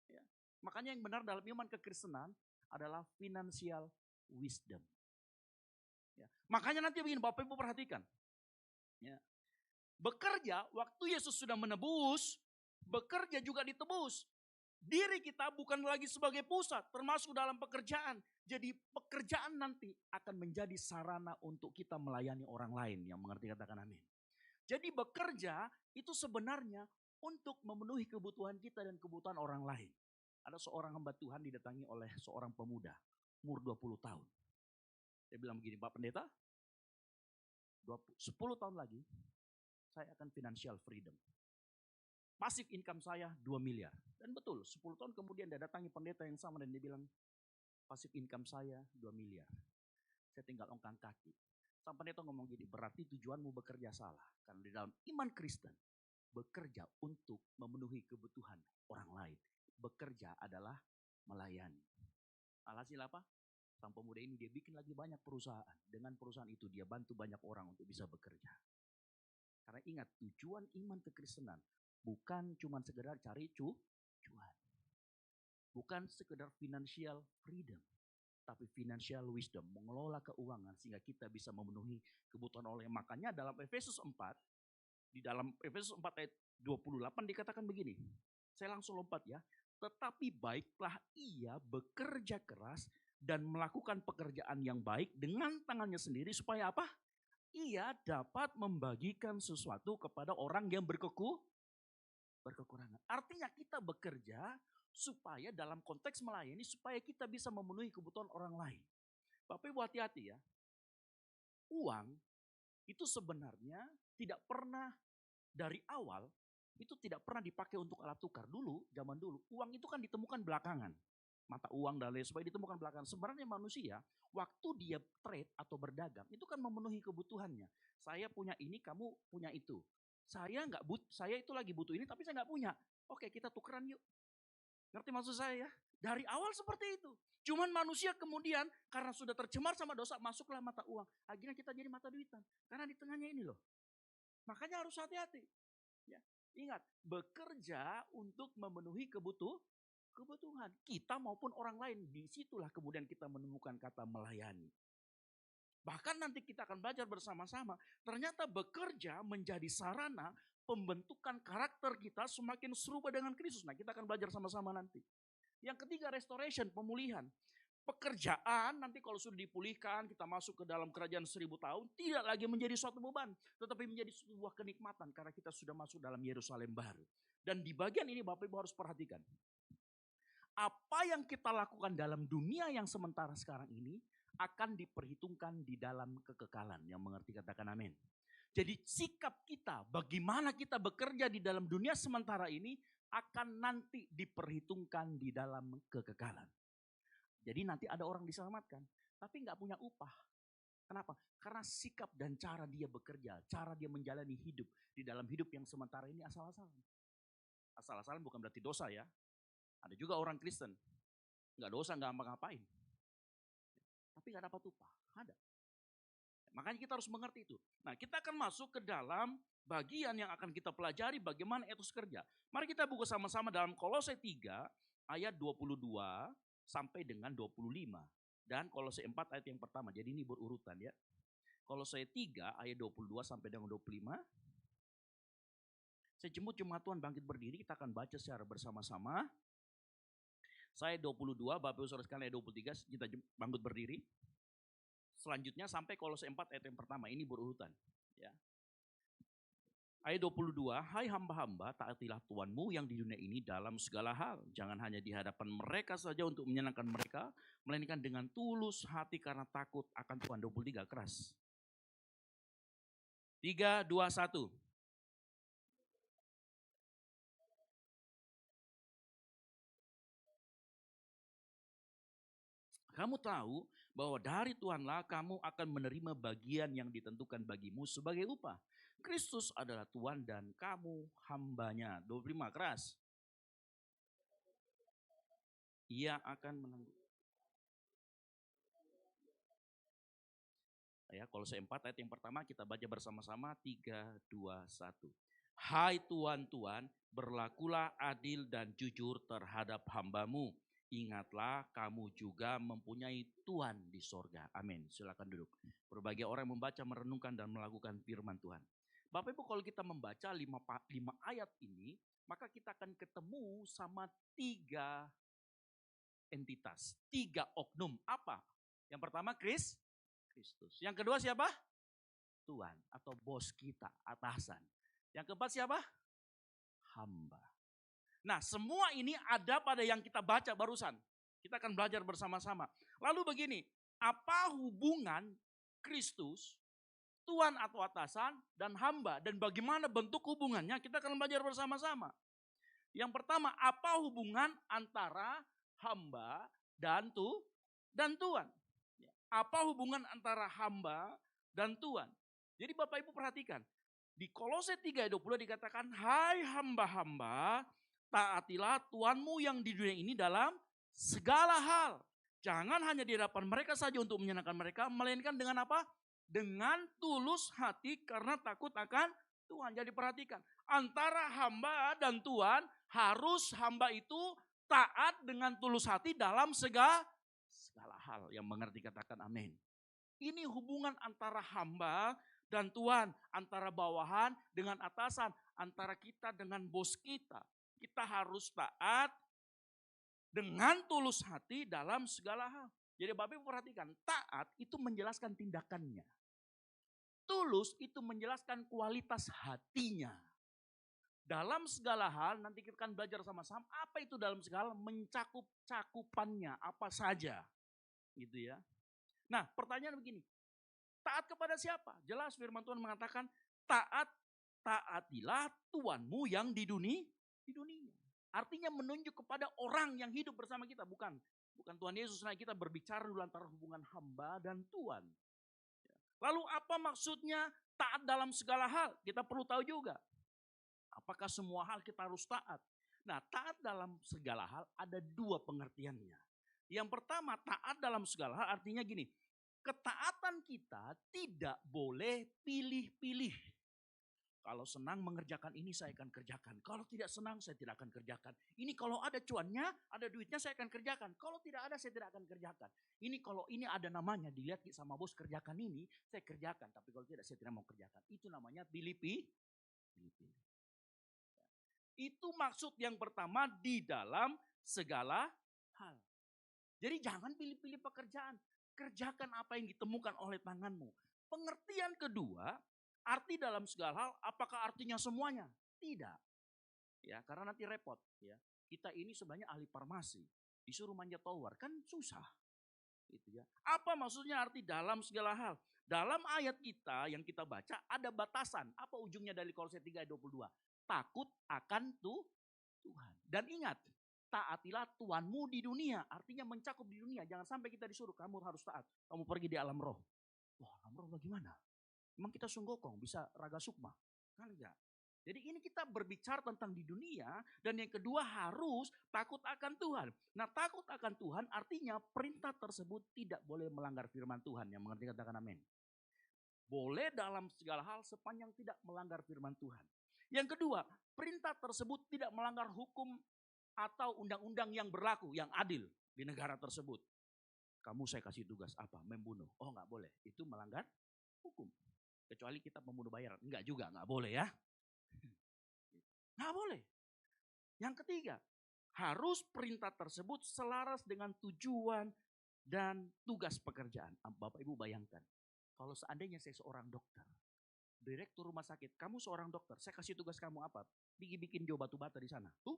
Ya, makanya yang benar dalam iman kekristenan adalah financial wisdom. Ya, makanya nanti begini Bapak Ibu perhatikan. Ya, bekerja waktu Yesus sudah menebus. Bekerja juga ditebus. Diri kita bukan lagi sebagai pusat, termasuk dalam pekerjaan. Jadi pekerjaan nanti akan menjadi sarana untuk kita melayani orang lain yang mengerti, katakan amin. Jadi bekerja itu sebenarnya untuk memenuhi kebutuhan kita dan kebutuhan orang lain. Ada seorang hamba Tuhan didatangi oleh seorang pemuda, umur 20 tahun. Dia bilang begini, Pak Pendeta, 10 tahun lagi, saya akan financial freedom. Passive income saya 2 miliar. Dan betul, 10 tahun kemudian dia datangi pendeta yang sama dan dia bilang, passive income saya 2 miliar. Saya tinggal ongkang kaki. Sang pendeta ngomong gini, berarti tujuanmu bekerja salah. Karena di dalam iman Kristen, bekerja untuk memenuhi kebutuhan orang lain. Bekerja adalah melayani. Alhasil apa? Sang pemuda ini dia bikin lagi banyak perusahaan. Dengan perusahaan itu dia bantu banyak orang untuk bisa bekerja. Karena ingat, tujuan iman kekristenan bukan cuma sekedar cari cuan. Bukan sekedar financial freedom. Tapi financial wisdom, mengelola keuangan sehingga kita bisa memenuhi kebutuhan oleh. Makanya dalam Efesus 4, di dalam Efesus 4 ayat 28 dikatakan begini. Saya langsung lompat ya. Tetapi baiklah ia bekerja keras dan melakukan pekerjaan yang baik dengan tangannya sendiri supaya apa? Ia dapat membagikan sesuatu kepada orang yang berkekurangan. Artinya kita bekerja supaya dalam konteks melayani supaya kita bisa memenuhi kebutuhan orang lain. Bapak Ibu hati-hati ya. Uang itu sebenarnya tidak pernah dari awal itu tidak pernah dipakai untuk alat tukar. Dulu, zaman dulu, uang itu kan ditemukan belakangan. Mata uang dan lain sebagainya ditemukan belakangan. Sebenarnya manusia, waktu dia trade atau berdagang, itu kan memenuhi kebutuhannya. Saya punya ini, kamu punya itu. Saya itu lagi butuh ini, tapi saya nggak punya. Oke, kita tukeran yuk. Ngerti maksud saya ya? Dari awal seperti itu. Cuman manusia kemudian, karena sudah tercemar sama dosa, masuklah mata uang. Akhirnya kita jadi mata duitan. Karena di tengahnya ini loh. Makanya harus hati-hati. Ya. Ingat, bekerja untuk memenuhi kebutuhan kita maupun orang lain. Disitulah kemudian kita menemukan kata melayani. Bahkan nanti kita akan belajar bersama-sama. Ternyata bekerja menjadi sarana pembentukan karakter kita semakin serupa dengan Kristus. Nah, kita akan belajar sama-sama nanti. Yang ketiga, restoration, pemulihan. Pekerjaan nanti kalau sudah dipulihkan, kita masuk ke dalam kerajaan 1000 tahun, tidak lagi menjadi suatu beban, tetapi menjadi sebuah kenikmatan karena kita sudah masuk dalam Yerusalem baru. Dan di bagian ini Bapak Ibu harus perhatikan. Apa yang kita lakukan dalam dunia yang sementara sekarang ini akan diperhitungkan di dalam kekekalan. Yang mengerti katakan amin. Jadi sikap kita, bagaimana kita bekerja di dalam dunia sementara ini akan nanti diperhitungkan di dalam kekekalan. Jadi nanti ada orang diselamatkan, tapi nggak punya upah. Kenapa? Karena sikap dan cara dia bekerja, cara dia menjalani hidup di dalam hidup yang sementara ini asal-asalan. Asal-asalan bukan berarti dosa ya. Ada juga orang Kristen, nggak dosa, nggak ngapa-ngapain. Tapi nggak dapat upah, ada. Makanya kita harus mengerti itu. Nah, kita akan masuk ke dalam bagian yang akan kita pelajari bagaimana etos kerja. Mari kita buka sama-sama dalam Kolose 3 ayat 22 sampai dengan 25. Dan Kolose 4 ayat yang pertama. Jadi ini berurutan ya. Kolose 3 ayat 22 sampai dengan 25. Saya jemput jemaat Tuhan bangkit berdiri. Kita akan baca secara bersama-sama. Saya 22, Bapak Ibu Saudara sekalian ayat 23. Kita bangkit berdiri. Selanjutnya sampai Kolose 4 ayat yang pertama. Ini berurutan. Ya. Ayat 22, hai hamba-hamba, taatilah Tuhanmu yang di dunia ini dalam segala hal. Jangan hanya di hadapan mereka saja untuk menyenangkan mereka, melainkan dengan tulus hati karena takut akan Tuhan. 23, keras. 3, 2, 1. Kamu tahu bahwa dari Tuhanlah kamu akan menerima bagian yang ditentukan bagimu sebagai upah. Kristus adalah Tuhan dan kamu hambanya. 25, keras. Ia akan menanggung. Ya, Kolose 4 ayat yang pertama kita baca bersama-sama. 3, 2, 1. Hai Tuhan, berlakulah adil dan jujur terhadap hambamu. Ingatlah kamu juga mempunyai Tuhan di sorga. Amin. Silakan duduk. Berbagai orang membaca, merenungkan dan melakukan firman Tuhan. Bapak Ibu kalau kita membaca 5 ayat ini, maka kita akan ketemu sama 3 entitas, 3 oknum. Apa? Yang pertama Kristus. Yang kedua siapa? Tuhan atau bos kita, atasan. Yang keempat siapa? Hamba. Nah, semua ini ada pada yang kita baca barusan. Kita akan belajar bersama-sama. Lalu begini, apa hubungan Kristus, tuan atau atasan, dan hamba. Dan bagaimana bentuk hubungannya kita akan belajar bersama-sama. Yang pertama, apa hubungan antara hamba dan tuan? Apa hubungan antara hamba dan tuan? Jadi Bapak Ibu perhatikan, di Kolose 3 ayat 20 dikatakan, hai hamba-hamba, taatilah Tuanmu yang di dunia ini dalam segala hal. Jangan hanya di hadapan mereka saja untuk menyenangkan mereka, melainkan dengan apa? Dengan tulus hati karena takut akan Tuhan. Jadi perhatikan, antara hamba dan Tuhan, harus hamba itu taat dengan tulus hati dalam segala hal. Yang mengerti katakan amin. Ini hubungan antara hamba dan Tuhan, antara bawahan dengan atasan, antara kita dengan bos kita. Kita harus taat dengan tulus hati dalam segala hal. Jadi Bapak Ibu perhatikan, taat itu menjelaskan tindakannya. Tulus itu menjelaskan kualitas hatinya. Dalam segala hal, nanti kita akan belajar sama-sama, apa itu dalam segala hal, mencakup cakupannya, apa saja. Gitu ya. Nah pertanyaan begini, taat kepada siapa? Jelas firman Tuhan mengatakan, taatilah Tuanmu yang di dunia. Artinya menunjuk kepada orang yang hidup bersama kita, bukan Tuhan Yesus. Nah, kita berbicara dulu antara hubungan hamba dan Tuhan. Lalu apa maksudnya taat dalam segala hal? Kita perlu tahu juga. Apakah semua hal kita harus taat? Nah, taat dalam segala hal ada dua pengertiannya. Yang pertama, taat dalam segala hal artinya gini, ketaatan kita tidak boleh pilih-pilih. Kalau senang mengerjakan ini saya akan kerjakan. Kalau tidak senang saya tidak akan kerjakan. Ini kalau ada cuannya, ada duitnya saya akan kerjakan. Kalau tidak ada saya tidak akan kerjakan. Ini kalau ini ada namanya, dilihat sama bos kerjakan ini, saya kerjakan. Tapi kalau tidak saya tidak mau kerjakan. Itu namanya pilih-pilih. Itu maksud yang pertama di dalam segala hal. Jadi jangan pilih-pilih pekerjaan. Kerjakan apa yang ditemukan oleh tanganmu. Pengertian kedua, arti dalam segala hal, apakah artinya semuanya? Tidak. Ya, karena nanti repot. Ya, kita ini sebenarnya ahli farmasi, disuruh manjat tower kan susah. Gitu ya. Apa maksudnya arti dalam segala hal? Dalam ayat kita yang kita baca ada batasan. Apa ujungnya dari Kolose 3 ayat 22? Takut akan Tuhan. Dan ingat, taatilah Tuanmu di dunia. Artinya mencakup di dunia. Jangan sampai kita disuruh, kamu harus taat. Kamu pergi di alam roh. Wah, alam roh bagaimana? Emang kita sunggokong, bisa raga sukma? Kan enggak. Jadi ini kita berbicara tentang di dunia. Dan yang kedua harus takut akan Tuhan. Nah, takut akan Tuhan artinya perintah tersebut tidak boleh melanggar firman Tuhan. Yang mengerti katakan amin. Boleh dalam segala hal sepanjang tidak melanggar firman Tuhan. Yang kedua, perintah tersebut tidak melanggar hukum atau undang-undang yang berlaku, yang adil di negara tersebut. Kamu saya kasih tugas apa? Membunuh. Oh enggak boleh, itu melanggar hukum. Kecuali kita membunuh bayaran. Enggak juga, enggak boleh ya. Enggak boleh. Yang ketiga, harus perintah tersebut selaras dengan tujuan dan tugas pekerjaan. Bapak Ibu bayangkan, kalau seandainya saya seorang dokter, direktur rumah sakit, kamu seorang dokter, saya kasih tugas kamu apa? Bikin jauh batu bata di sana. Tuh,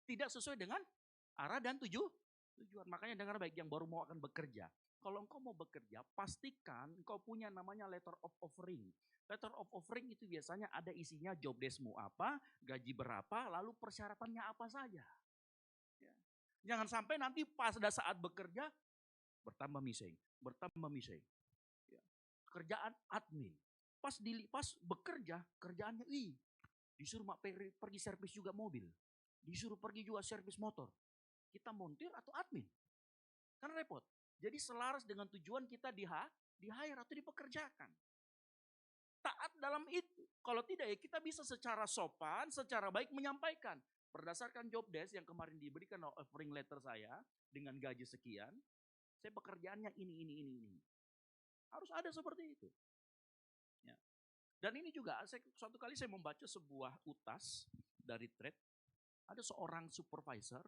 tidak sesuai dengan arah dan tujuan. Makanya dengar baik yang baru mau akan bekerja. Kalau engkau mau bekerja, pastikan engkau punya namanya letter of offering. Letter of offering itu biasanya ada isinya job deskmu apa, gaji berapa, lalu persyaratannya apa saja. Ya. Jangan sampai nanti pada saat bekerja, bertambah miseng. Ya. Kerjaan admin. Pas bekerja, kerjaannya disuruh pergi servis juga mobil. Disuruh pergi juga servis motor. Kita montir atau admin? Kan repot. Jadi selaras dengan tujuan kita di-hire atau dipekerjakan. Taat dalam itu. Kalau tidak ya kita bisa secara sopan, secara baik menyampaikan. Berdasarkan job desk yang kemarin diberikan offering letter saya dengan gaji sekian, saya pekerjaannya ini. Harus ada seperti itu. Ya. Dan ini juga, suatu kali saya membaca sebuah utas dari trade. Ada seorang supervisor,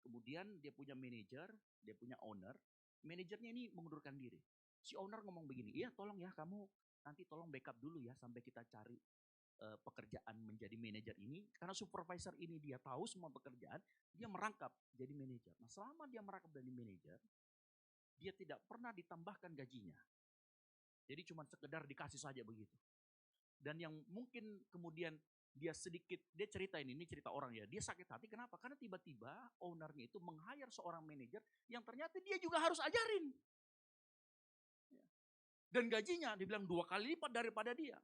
kemudian dia punya manajer, dia punya owner. Manajernya ini mengundurkan diri. Si owner ngomong begini, iya tolong ya kamu nanti tolong backup dulu ya sampai kita cari pekerjaan menjadi manajer ini. Karena supervisor ini dia tahu semua pekerjaan, dia merangkap jadi manajer. Nah selama dia merangkap jadi manajer, dia tidak pernah ditambahkan gajinya. Jadi cuma sekedar dikasih saja begitu. Dan yang mungkin kemudian dia sedikit, dia cerita ini cerita orang ya, dia sakit hati kenapa? Karena tiba-tiba ownernya itu meng-hire seorang manajer yang ternyata dia juga harus ajarin. Ya. Dan gajinya dibilang 2 kali lipat daripada dia.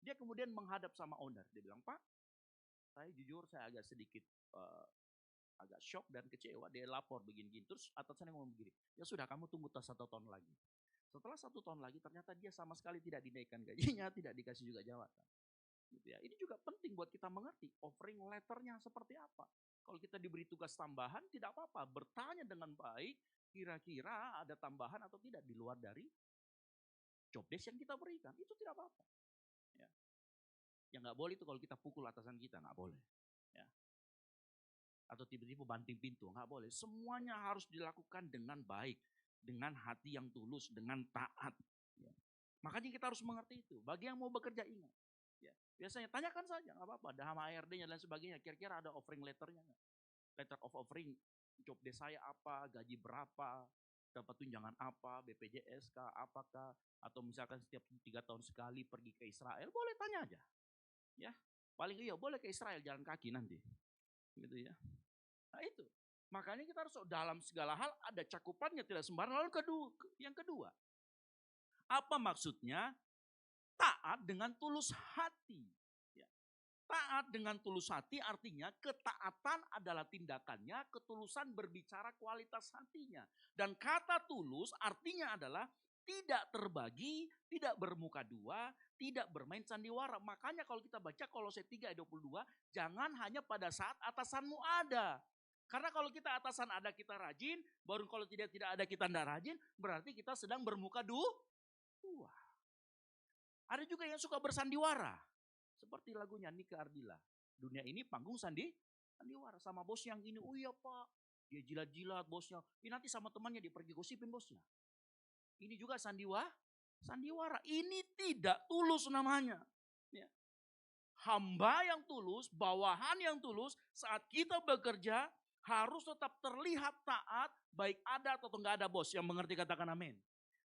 Dia kemudian menghadap sama owner, dia bilang, Pak, saya jujur saya agak sedikit agak shock dan kecewa, dia lapor begini-gini. Terus atasannya ngomong begini, ya sudah kamu tunggu 1 tahun lagi. Setelah 1 tahun lagi ternyata dia sama sekali tidak dinaikkan gajinya, tidak dikasih juga jabatan. Gitu ya. Ini juga penting buat kita mengerti offering letternya seperti apa. Kalau kita diberi tugas tambahan tidak apa-apa, bertanya dengan baik kira-kira ada tambahan atau tidak di luar dari job desk yang kita berikan, itu tidak apa-apa. Ya. Yang nggak boleh itu kalau kita pukul atasan kita, nggak boleh. Ya. Atau tiba-tiba banting pintu, nggak boleh. Semuanya harus dilakukan dengan baik, dengan hati yang tulus, dengan taat. Ya. Makanya kita harus mengerti itu. Bagi yang mau bekerja ingat. Ya, biasanya tanyakan saja, nggak apa-apa, ada sama ARD-nya dan sebagainya. Kira-kira ada offering letternya nggak? Letter of offering, job desk saya apa, gaji berapa, dapat tunjangan apa, BPJS kah, apakah, atau misalkan setiap 3 tahun sekali pergi ke Israel, boleh tanya aja. Ya, paling iya boleh ke Israel jalan kaki nanti, gitu ya. Nah itu, makanya kita harus dalam segala hal ada cakupannya, tidak sembarang. Lalu yang kedua, apa maksudnya? Taat dengan tulus hati. Ya. Taat dengan tulus hati artinya ketaatan adalah tindakannya, ketulusan berbicara kualitas hatinya. Dan kata tulus artinya adalah tidak terbagi, tidak bermuka dua, tidak bermain sandiwara. Makanya kalau kita baca Kolose 3 ayat 22, jangan hanya pada saat atasanmu ada. Karena kalau kita atasan ada kita rajin, baru kalau tidak ada kita tidak rajin, berarti kita sedang bermuka dua. Ada juga yang suka bersandiwara. Seperti lagunya Nika Ardila. Dunia ini panggung sandiwara. Sama bos yang ini, oh iya Pak. Dia jilat-jilat bosnya. Ini nanti sama temannya dia pergi gosipin bosnya. Ini juga sandiwara. Ini tidak tulus namanya. Ya. Hamba yang tulus, bawahan yang tulus, saat kita bekerja harus tetap terlihat taat, baik ada atau enggak ada bos. Yang mengerti katakan amin.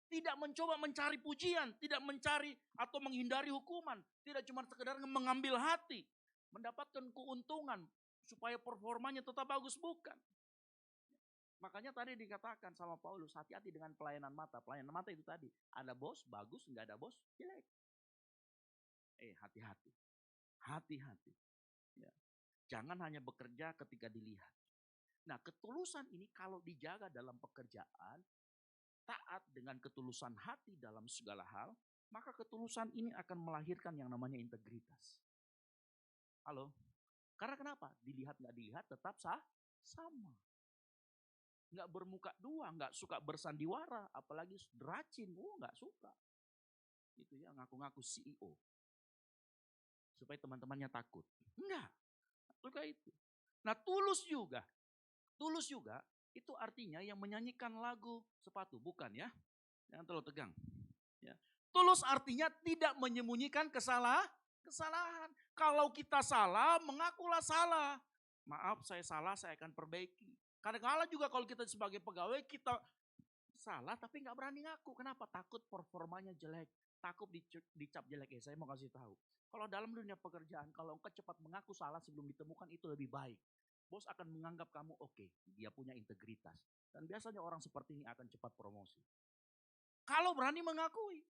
Tidak mencoba mencari pujian, tidak mencari atau menghindari hukuman. Tidak cuma sekedar mengambil hati, mendapatkan keuntungan supaya performanya tetap bagus, bukan. Makanya tadi dikatakan sama Paulus, hati-hati dengan pelayanan mata. Pelayanan mata itu tadi, ada bos bagus, enggak ada bos jelek. Hati-hati. Hati-hati. Ya. Jangan hanya bekerja ketika dilihat. Nah, ketulusan ini kalau dijaga dalam pekerjaan, taat dengan ketulusan hati dalam segala hal, maka ketulusan ini akan melahirkan yang namanya integritas. Halo? Karena kenapa? Dilihat nggak dilihat tetap sama. Nggak bermuka dua, nggak suka bersandiwara, apalagi deracin, nggak suka. Itu ya ngaku-ngaku CEO. Supaya teman-temannya takut. Enggak. Suka itu. Nah tulus juga itu artinya yang menyanyikan lagu sepatu, bukan ya? Jangan terlalu tegang. Ya. Tulus artinya tidak menyembunyikan kesalahan. Kalau kita salah, mengakulah salah. Maaf saya salah, saya akan perbaiki. Kadang-kadang juga kalau kita sebagai pegawai, kita salah tapi nggak berani ngaku. Kenapa? Takut performanya jelek. Takut dicap jelek. Saya mau kasih tahu. Kalau dalam dunia pekerjaan, kalau engkau cepat mengaku salah sebelum ditemukan, itu lebih baik. Bos akan menganggap kamu oke, dia punya integritas. Dan biasanya orang seperti ini akan cepat promosi. Kalau berani mengakui.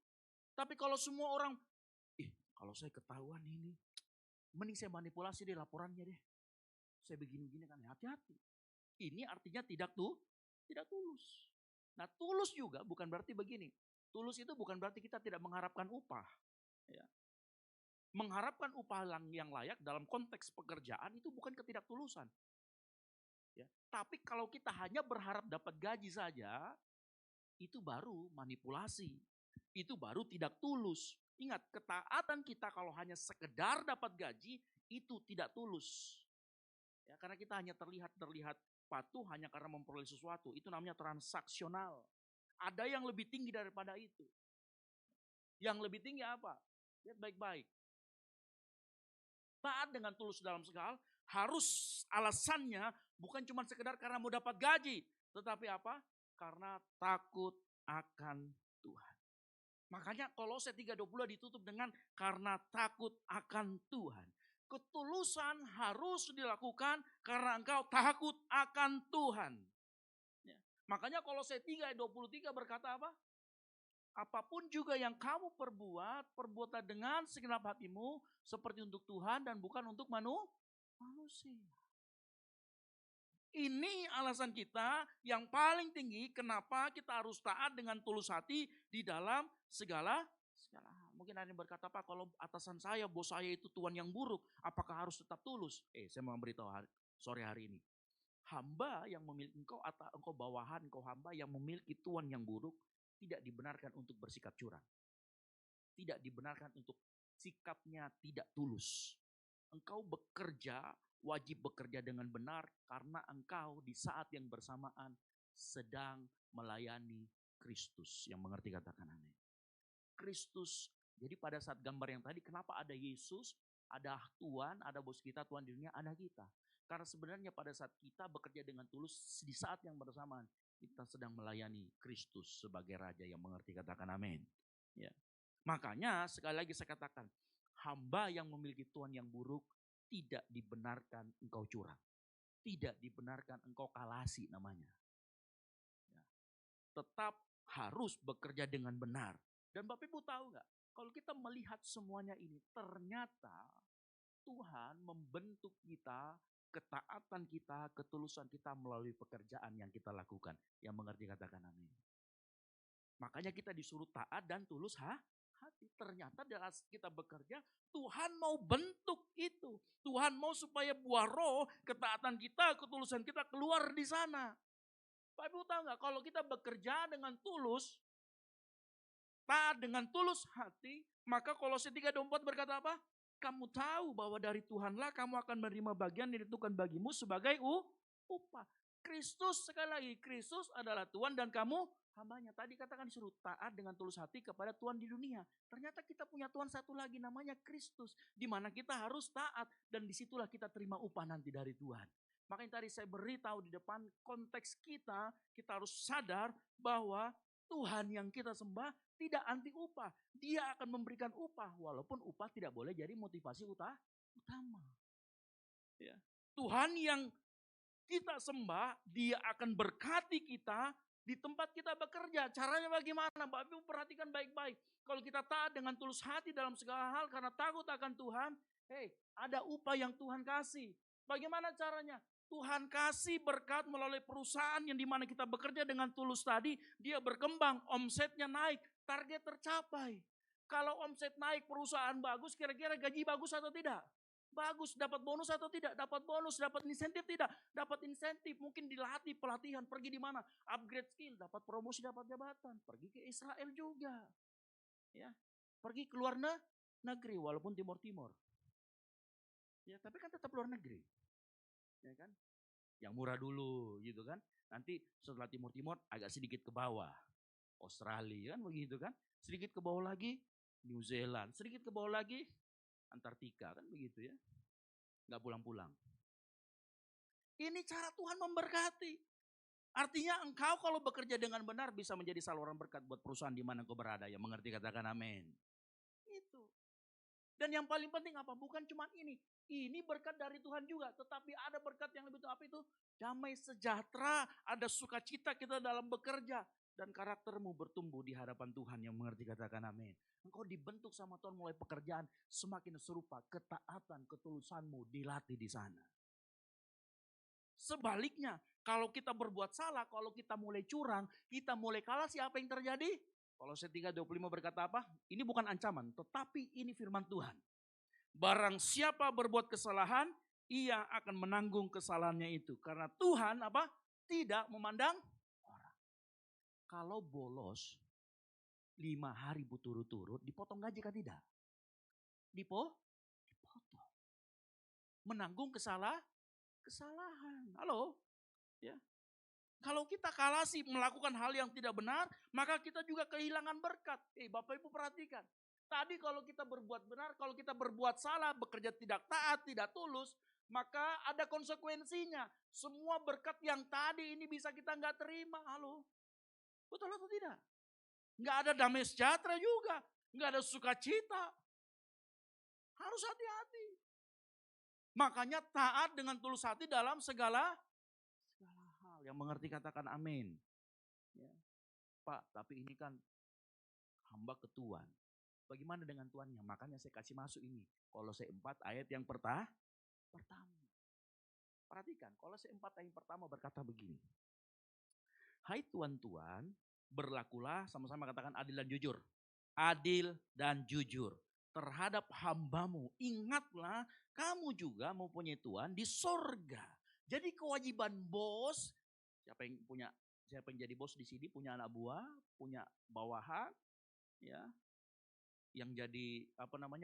Tapi kalau semua orang, kalau saya ketahuan ini, mending saya manipulasi deh laporannya deh. Saya begini-begini kan, hati-hati. Ini artinya tidak tulus. Nah tulus juga bukan berarti begini. Tulus itu bukan berarti kita tidak mengharapkan upah. Ya. Mengharapkan upah yang layak dalam konteks pekerjaan itu bukan ketidaktulusan. Ya. Tapi kalau kita hanya berharap dapat gaji saja, itu baru manipulasi. Itu baru tidak tulus. Ingat, ketaatan kita kalau hanya sekedar dapat gaji, itu tidak tulus. Ya, karena kita hanya terlihat patuh hanya karena memperoleh sesuatu. Itu namanya transaksional. Ada yang lebih tinggi daripada itu. Yang lebih tinggi apa? Lihat baik-baik. Taat dengan tulus dalam segala hal, harus alasannya bukan cuma sekedar karena mau dapat gaji. Tetapi apa? Karena takut akan Tuhan. Makanya Kolose 3:20 ditutup dengan karena takut akan Tuhan. Ketulusan harus dilakukan karena engkau takut akan Tuhan. Ya. Makanya Kolose 3:23 berkata apa? Apapun juga yang kamu perbuat, perbuatlah dengan segenap hatimu seperti untuk Tuhan dan bukan untuk manusia. Ini alasan kita yang paling tinggi kenapa kita harus taat dengan tulus hati di dalam segala hal. Mungkin ada yang berkata, Pak, kalau atasan saya, bos saya itu tuan yang buruk, apakah harus tetap tulus? Saya mau beritahu sore hari ini. Hamba yang memiliki engkau atau engkau bawahan, engkau hamba yang memiliki tuan yang buruk, tidak dibenarkan untuk bersikap curang. Tidak dibenarkan untuk sikapnya tidak tulus. Engkau bekerja, wajib bekerja dengan benar karena engkau di saat yang bersamaan sedang melayani Kristus. Yang mengerti katakan amin. Kristus, jadi pada saat gambar yang tadi kenapa ada Yesus, ada Tuhan, ada bos kita, Tuhan di dunia, ada kita. Karena sebenarnya pada saat kita bekerja dengan tulus, di saat yang bersamaan kita sedang melayani Kristus sebagai Raja. Yang mengerti katakan amin. Ya. Makanya sekali lagi saya katakan, hamba yang memiliki tuan yang buruk tidak dibenarkan engkau curang. Tidak dibenarkan engkau kalasi namanya. Ya. Tetap harus bekerja dengan benar. Dan Bapak Ibu tahu gak? Kalau kita melihat semuanya ini, ternyata Tuhan membentuk kita, ketaatan kita, ketulusan kita melalui pekerjaan yang kita lakukan. Yang mengerti katakan amin. Makanya kita disuruh taat dan tulus hati. Ternyata dalam kita bekerja, Tuhan mau bentuk itu. Tuhan mau supaya buah roh, ketaatan kita, ketulusan kita keluar di sana. Bapak Ibu tahu gak, kalau kita bekerja dengan tulus, taat dengan tulus hati, maka Kolose 3:24 berkata apa? Kamu tahu bahwa dari Tuhanlah kamu akan menerima bagian yang ditentukan bagimu sebagai upah. Kristus, sekali lagi, Kristus adalah Tuhan dan kamu hambanya. Tadi katakan disuruh taat dengan tulus hati kepada Tuhan di dunia. Ternyata kita punya Tuhan satu lagi namanya Kristus. Di mana kita harus taat dan disitulah kita terima upah nanti dari Tuhan. Makanya tadi saya beritahu di depan konteks kita harus sadar bahwa Tuhan yang kita sembah tidak anti upah. Dia akan memberikan upah walaupun upah tidak boleh jadi motivasi utama. Ya. Tuhan yang kita sembah, dia akan berkati kita di tempat kita bekerja. Caranya bagaimana? Bapak Ibu perhatikan baik-baik. Kalau kita taat dengan tulus hati dalam segala hal karena takut akan Tuhan, ada upah yang Tuhan kasih. Bagaimana caranya? Tuhan kasih berkat melalui perusahaan yang dimana kita bekerja dengan tulus tadi, dia berkembang, omsetnya naik, target tercapai. Kalau omset naik, perusahaan bagus, kira-kira gaji bagus atau tidak? Bagus, dapat bonus atau tidak? Dapat bonus, dapat insentif tidak? Dapat insentif, mungkin dilatih pelatihan, pergi di mana? Upgrade skill, dapat promosi, dapat jabatan, pergi ke Israel juga. Ya, pergi ke luar negeri walaupun timur-timur. Ya, tapi kan tetap luar negeri. Ya kan? Yang murah dulu gitu kan. Nanti setelah timur-timur agak sedikit ke bawah. Australia kan begitu kan. Sedikit ke bawah lagi New Zealand. Sedikit ke bawah lagi Antartika kan begitu ya. Gak pulang-pulang. Ini cara Tuhan memberkati. Artinya engkau kalau bekerja dengan benar bisa menjadi saluran berkat buat perusahaan di mana engkau berada. Yang mengerti katakan amin. Itu. Dan yang paling penting apa? Bukan cuma ini. Ini berkat dari Tuhan juga. Tetapi ada berkat yang lebih apa itu? Damai sejahtera. Ada sukacita kita dalam bekerja. Dan karaktermu bertumbuh di hadapan Tuhan. Yang mengerti katakan amin. Engkau dibentuk sama Tuhan mulai pekerjaan. Semakin serupa ketaatan, ketulusanmu dilatih di sana. Sebaliknya, kalau kita berbuat salah, kalau kita mulai curang, kita mulai kalah, siapa yang terjadi? Kolose 3:25 berkata apa? Ini bukan ancaman, tetapi ini firman Tuhan. Barang siapa berbuat kesalahan, ia akan menanggung kesalahannya itu. Karena Tuhan apa? Tidak memandang orang. Kalau bolos 5 hari berturut-turut, dipotong gaji kan tidak? Dipotong. Menanggung kesalahan. Halo? Ya. Kalau kita kalasi melakukan hal yang tidak benar, maka kita juga kehilangan berkat. Bapak Ibu perhatikan. Tadi kalau kita berbuat benar, kalau kita berbuat salah, bekerja tidak taat, tidak tulus, maka ada konsekuensinya. Semua berkat yang tadi ini bisa kita nggak terima. Halo? Betul atau tidak? Nggak ada damai sejahtera juga. Nggak ada sukacita. Harus hati-hati. Makanya taat dengan tulus hati dalam segala hal. Yang mengerti katakan amin. Ya. Pak, tapi ini kan hamba ke Tuhan. Bagaimana dengan tuannya? Makanya saya kasih masuk ini. Kolose 4 ayat yang pertama. Perhatikan, Kolose 4 ayat yang pertama berkata begini. Hai tuan-tuan, berlakulah, sama-sama katakan adil dan jujur. Adil dan jujur terhadap hambamu. Ingatlah, kamu juga mempunyai Tuhan di sorga. Jadi kewajiban bos, siapa yang jadi bos di sini punya anak buah, punya bawahan, ya, yang jadi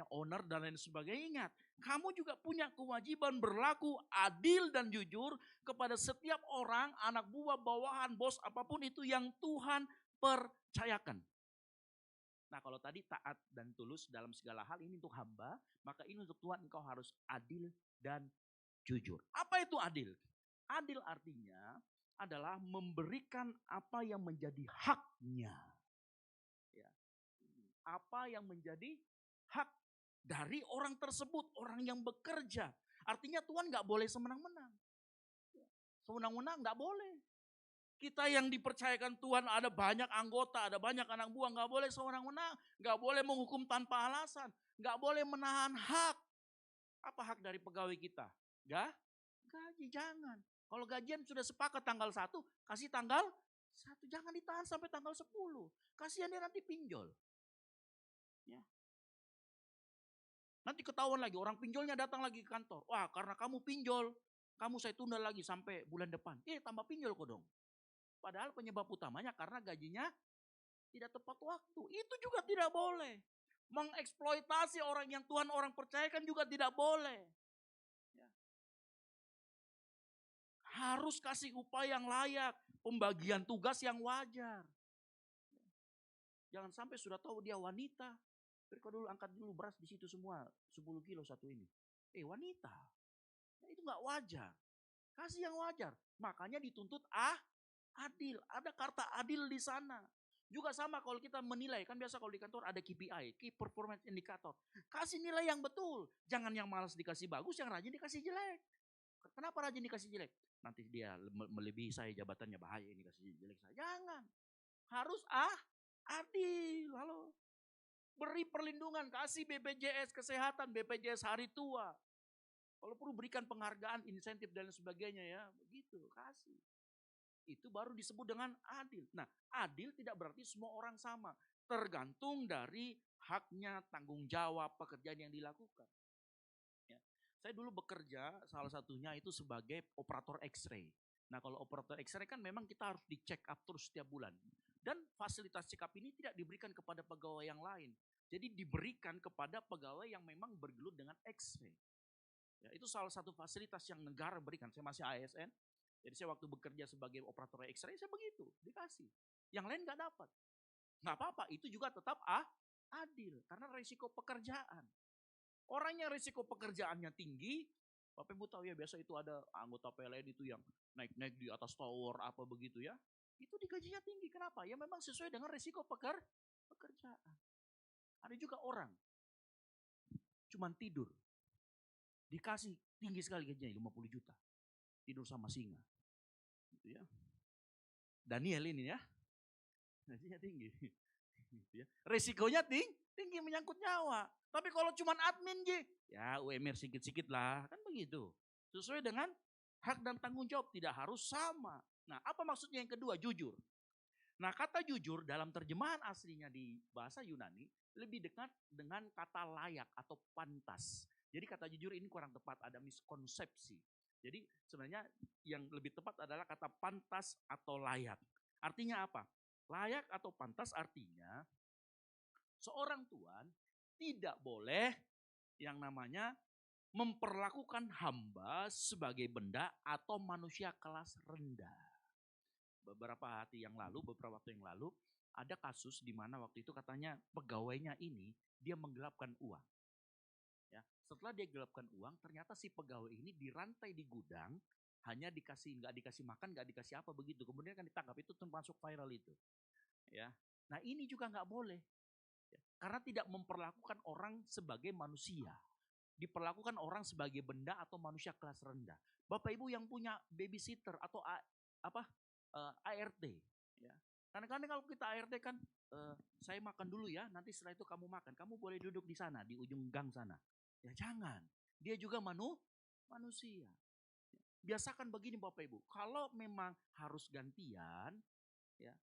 owner dan lain sebagainya. Ingat, kamu juga punya kewajiban berlaku adil dan jujur kepada setiap orang, anak buah, bawahan, bos, apapun itu yang Tuhan percayakan. Nah kalau tadi taat dan tulus dalam segala hal ini untuk hamba, maka ini untuk Tuhan engkau harus adil dan jujur. Apa itu adil? Adil artinya adalah memberikan apa yang menjadi haknya. Ya. Apa yang menjadi hak dari orang tersebut, orang yang bekerja. Artinya Tuhan gak boleh semenang-menang. Semenang-menang gak boleh. Kita yang dipercayakan Tuhan ada banyak anggota, ada banyak anak buah, gak boleh sewenang-wenang, gak boleh menghukum tanpa alasan, gak boleh menahan hak. Apa hak dari pegawai kita? Gaji, jangan. Kalau gajian sudah sepakat tanggal 1, kasih tanggal 1, jangan ditahan sampai tanggal 10. Kasihan dia nanti pinjol. Ya. Nanti ketahuan lagi, orang pinjolnya datang lagi ke kantor. Wah karena kamu pinjol, kamu saya tunda lagi sampai bulan depan. Tambah pinjol kok dong. Padahal penyebab utamanya karena gajinya tidak tepat waktu. Itu juga tidak boleh. Mengeksploitasi orang yang Tuhan orang percayakan juga tidak boleh. Ya. Harus kasih upah yang layak. Pembagian tugas yang wajar. Jangan sampai sudah tahu dia wanita. Kau dulu angkat dulu beras di situ semua. 10 kilo satu ini. Wanita. Itu gak wajar. Kasih yang wajar. Makanya dituntut adil, ada kata adil di sana. Juga sama kalau kita menilai, kan biasa kalau di kantor ada KPI, Key Performance Indicator. Kasih nilai yang betul, jangan yang malas dikasih bagus, yang rajin dikasih jelek. Kenapa rajin dikasih jelek? Nanti dia melebihi saya jabatannya, bahaya ini kasih jelek saya. Jangan, harus adil. Halo. Beri perlindungan, kasih BPJS kesehatan, BPJS hari tua. Kalau perlu berikan penghargaan, insentif dan sebagainya ya, begitu, kasih. Itu baru disebut dengan adil. Nah, adil tidak berarti semua orang sama. Tergantung dari haknya, tanggung jawab, pekerjaan yang dilakukan. Ya. Saya dulu bekerja, salah satunya itu sebagai operator X-ray. Nah, kalau operator X-ray kan memang kita harus di-check up terus setiap bulan. Dan fasilitas check up ini tidak diberikan kepada pegawai yang lain. Jadi diberikan kepada pegawai yang memang bergelut dengan X-ray. Ya, itu salah satu fasilitas yang negara berikan. Saya masih ASN. Jadi saya waktu bekerja sebagai operator X-ray saya begitu, dikasih. Yang lain gak dapat. Gak apa-apa, itu juga tetap adil. Karena risiko pekerjaan. Orang yang risiko pekerjaannya tinggi, Bapak Ibu tahu ya biasa itu ada anggota PLN itu yang naik-naik di atas tower apa begitu ya. Itu digajinya tinggi, kenapa? Ya memang sesuai dengan risiko pekerjaan. Ada juga orang, cuman tidur. Dikasih tinggi sekali gajinya 50 juta. Tidur sama singa. Gitu ya. Daniel ini ya. Gajinya tinggi. Gitu ya. Resikonya tinggi menyangkut nyawa. Tapi kalau cuma admin ya UMR sedikit-sedikit lah. Kan begitu. Sesuai dengan hak dan tanggung jawab tidak harus sama. Nah apa maksudnya yang kedua? Jujur. Nah kata jujur dalam terjemahan aslinya di bahasa Yunani lebih dekat dengan kata layak atau pantas. Jadi kata jujur ini kurang tepat, ada miskonsepsi. Jadi sebenarnya yang lebih tepat adalah kata pantas atau layak. Artinya apa? Layak atau pantas artinya seorang tuan tidak boleh yang namanya memperlakukan hamba sebagai benda atau manusia kelas rendah. Beberapa waktu yang lalu ada kasus di mana waktu itu katanya pegawainya ini dia menggelapkan uang. Ya, setelah dia gelapkan uang, ternyata si pegawai ini dirantai di gudang, hanya nggak dikasih makan, nggak dikasih apa begitu. Kemudian kan ditangkap, itu termasuk viral itu. Ya, Nah ini juga nggak boleh. Karena tidak memperlakukan orang sebagai manusia. Diperlakukan orang sebagai benda atau manusia kelas rendah. Bapak Ibu yang punya babysitter atau ART. Ya. Kadang-kadang kalau kita ART kan, saya makan dulu ya, nanti setelah itu kamu makan. Kamu boleh duduk di sana, di ujung gang sana. Ya jangan, dia juga manusia. Biasakan begini Bapak Ibu, kalau memang harus gantian, ya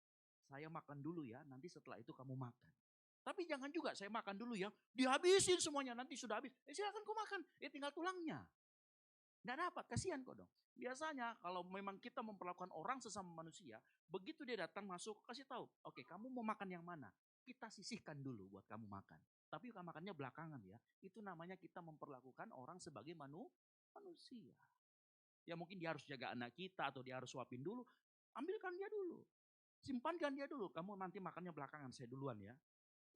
saya makan dulu ya, nanti setelah itu kamu makan. Tapi jangan juga saya makan dulu ya, dihabisin semuanya, nanti sudah habis. Silakan kau makan, tinggal tulangnya. Nggak dapat, kasihan kok dong. Biasanya kalau memang kita memperlakukan orang sesama manusia, begitu dia datang masuk, kasih tahu, oke kamu mau makan yang mana? Kita sisihkan dulu buat kamu makan. Tapi kamu makannya belakangan ya. Itu namanya kita memperlakukan orang sebagai manusia. Ya mungkin dia harus jaga anak kita atau dia harus suapin dulu. Ambilkan dia dulu. Simpankan dia dulu. Kamu nanti makannya belakangan, saya duluan ya.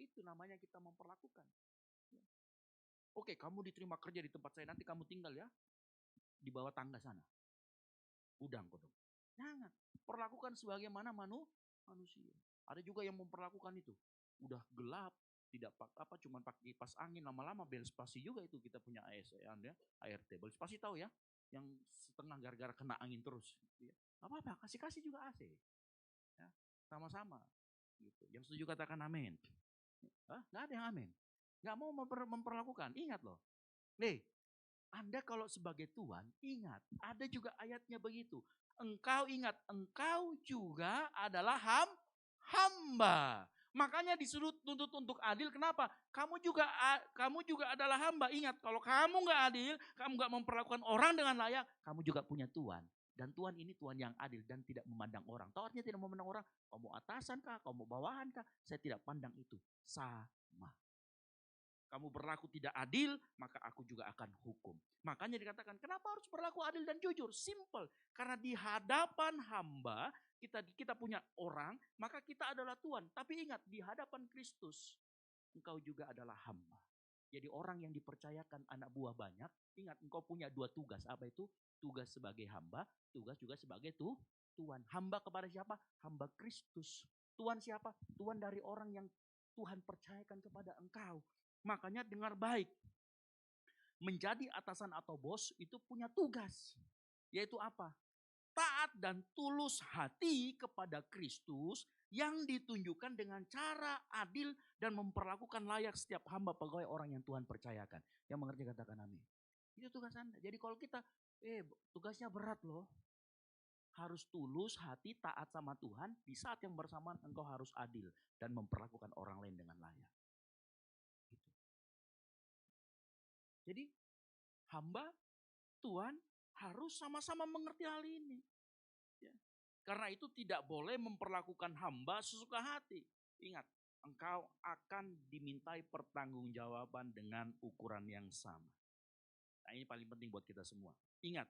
Itu namanya kita memperlakukan. Oke, kamu diterima kerja di tempat saya, nanti kamu tinggal ya. Di bawah tangga sana. Udang kok dong. Jangan. Perlakukan sebagaimana manusia. Ada juga yang memperlakukan itu. Udah gelap, tidak cuma pakai kipas angin, lama-lama bel spasi juga itu kita punya ASN ya, ART. Bel spasi tahu ya, yang setengah gara-gara kena angin terus. Ya. Apa-apa, kasih juga AC. Ya, sama-sama. Gitu. Yang setuju katakan amin. Nggak ada yang amin. Nggak mau memperlakukan. Ingat loh. Nih, Anda kalau sebagai Tuhan, ingat. Ada juga ayatnya begitu. Engkau ingat, engkau juga adalah hamba. Makanya disuruh tuntut untuk adil. Kenapa? Kamu juga adalah hamba. Ingat, kalau kamu nggak adil, kamu nggak memperlakukan orang dengan layak, kamu juga punya Tuhan. Dan Tuhan ini Tuhan yang adil dan tidak memandang orang. Tahu artinya tidak memandang orang? Kamu atasan kah? Kamu bawahan kah? Saya tidak pandang itu. Sama. Kamu berlaku tidak adil, maka aku juga akan hukum. Makanya dikatakan, kenapa harus berlaku adil dan jujur? Simple. Karena di hadapan hamba, kita punya orang, maka kita adalah Tuhan. Tapi ingat, di hadapan Kristus, engkau juga adalah hamba. Jadi orang yang dipercayakan anak buah banyak, ingat engkau punya 2 tugas. Apa itu? Tugas sebagai hamba, tugas juga sebagai Tuhan. Hamba kepada siapa? Hamba Kristus. Tuhan siapa? Tuhan dari orang yang Tuhan percayakan kepada engkau. Makanya dengar baik. Menjadi atasan atau bos itu punya tugas. Yaitu apa? Taat dan tulus hati kepada Kristus yang ditunjukkan dengan cara adil dan memperlakukan layak setiap hamba pegawai orang yang Tuhan percayakan. Yang mengerti katakan amin. Itu tugas Anda. Jadi kalau kita, tugasnya berat loh. Harus tulus hati taat sama Tuhan. Di saat yang bersamaan engkau harus adil dan memperlakukan orang lain dengan layak. Jadi hamba Tuhan harus sama-sama mengerti hal ini. Ya. Karena itu tidak boleh memperlakukan hamba sesuka hati. Ingat, engkau akan dimintai pertanggungjawaban dengan ukuran yang sama. Nah ini paling penting buat kita semua. Ingat,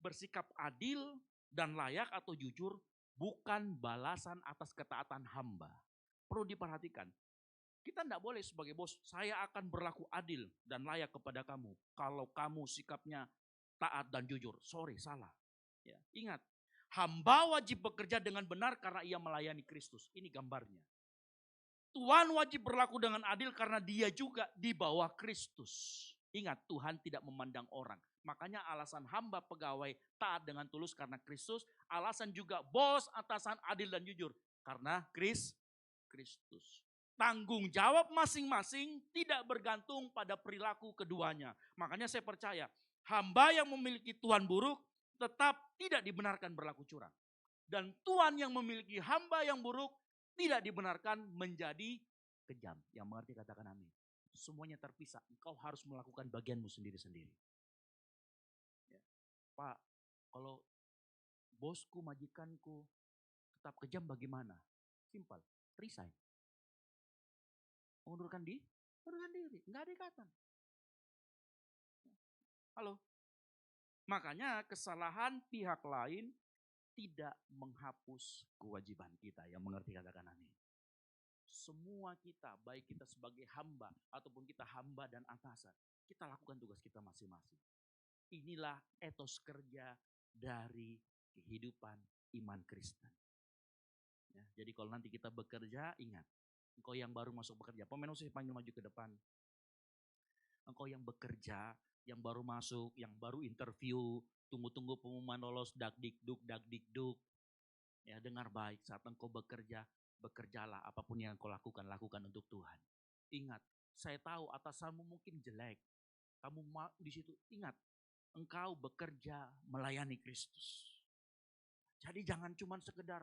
bersikap adil dan layak atau jujur bukan balasan atas ketaatan hamba. Perlu diperhatikan. Kita tidak boleh sebagai bos, saya akan berlaku adil dan layak kepada kamu. Kalau kamu sikapnya taat dan jujur, sorry, salah. Ya, ingat, hamba wajib bekerja dengan benar karena ia melayani Kristus. Ini gambarnya. Tuhan wajib berlaku dengan adil karena dia juga di bawah Kristus. Ingat, Tuhan tidak memandang orang. Makanya alasan hamba pegawai taat dengan tulus karena Kristus. Alasan juga bos atasan adil dan jujur karena Kristus. Tanggung jawab masing-masing tidak bergantung pada perilaku keduanya. Makanya saya percaya hamba yang memiliki tuan buruk tetap tidak dibenarkan berlaku curang. Dan tuan yang memiliki hamba yang buruk tidak dibenarkan menjadi kejam. Yang mengerti katakan amin. Semuanya terpisah. Engkau harus melakukan bagianmu sendiri-sendiri. Ya. Pak, kalau bosku, majikanku tetap kejam bagaimana? Simpel, resign. Mengundurkan diri, enggak ada ikatan. Halo. Makanya kesalahan pihak lain tidak menghapus kewajiban kita. Yang mengerti katakan amin. Semua kita, baik kita sebagai hamba ataupun kita hamba dan atasan, kita lakukan tugas kita masing-masing. Inilah etos kerja dari kehidupan iman Kristen. Ya, jadi kalau nanti kita bekerja, ingat, engkau yang baru masuk bekerja, pemain saya panggil maju ke depan. Engkau yang bekerja, yang baru masuk, yang baru interview, tunggu-tunggu pengumuman lolos, dak-dik-duk. Ya, dengar baik, saat engkau bekerja, bekerjalah apapun yang engkau lakukan, lakukan untuk Tuhan. Ingat, saya tahu atasanmu mungkin jelek. Kamu di situ, ingat, engkau bekerja melayani Kristus. Jadi jangan cuma sekedar,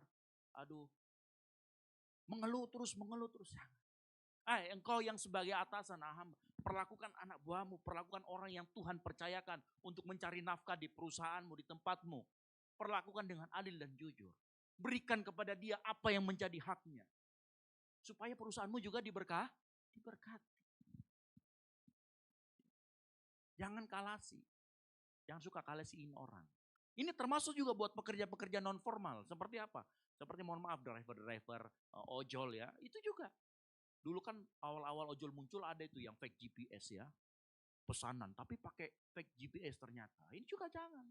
mengeluh terus. Engkau yang sebagai atasan, perlakukan anak buahmu, perlakukan orang yang Tuhan percayakan untuk mencari nafkah di perusahaanmu, di tempatmu. Perlakukan dengan adil dan jujur. Berikan kepada dia apa yang menjadi haknya. Supaya perusahaanmu juga diberkati. Jangan kalasi. Jangan suka kalasiin orang. Ini termasuk juga buat pekerja-pekerja non formal. Seperti apa? Seperti mohon maaf driver, ojol ya. Itu juga. Dulu kan awal-awal ojol muncul ada itu yang fake GPS ya. Pesanan tapi pakai fake GPS ternyata. Ini juga jangan.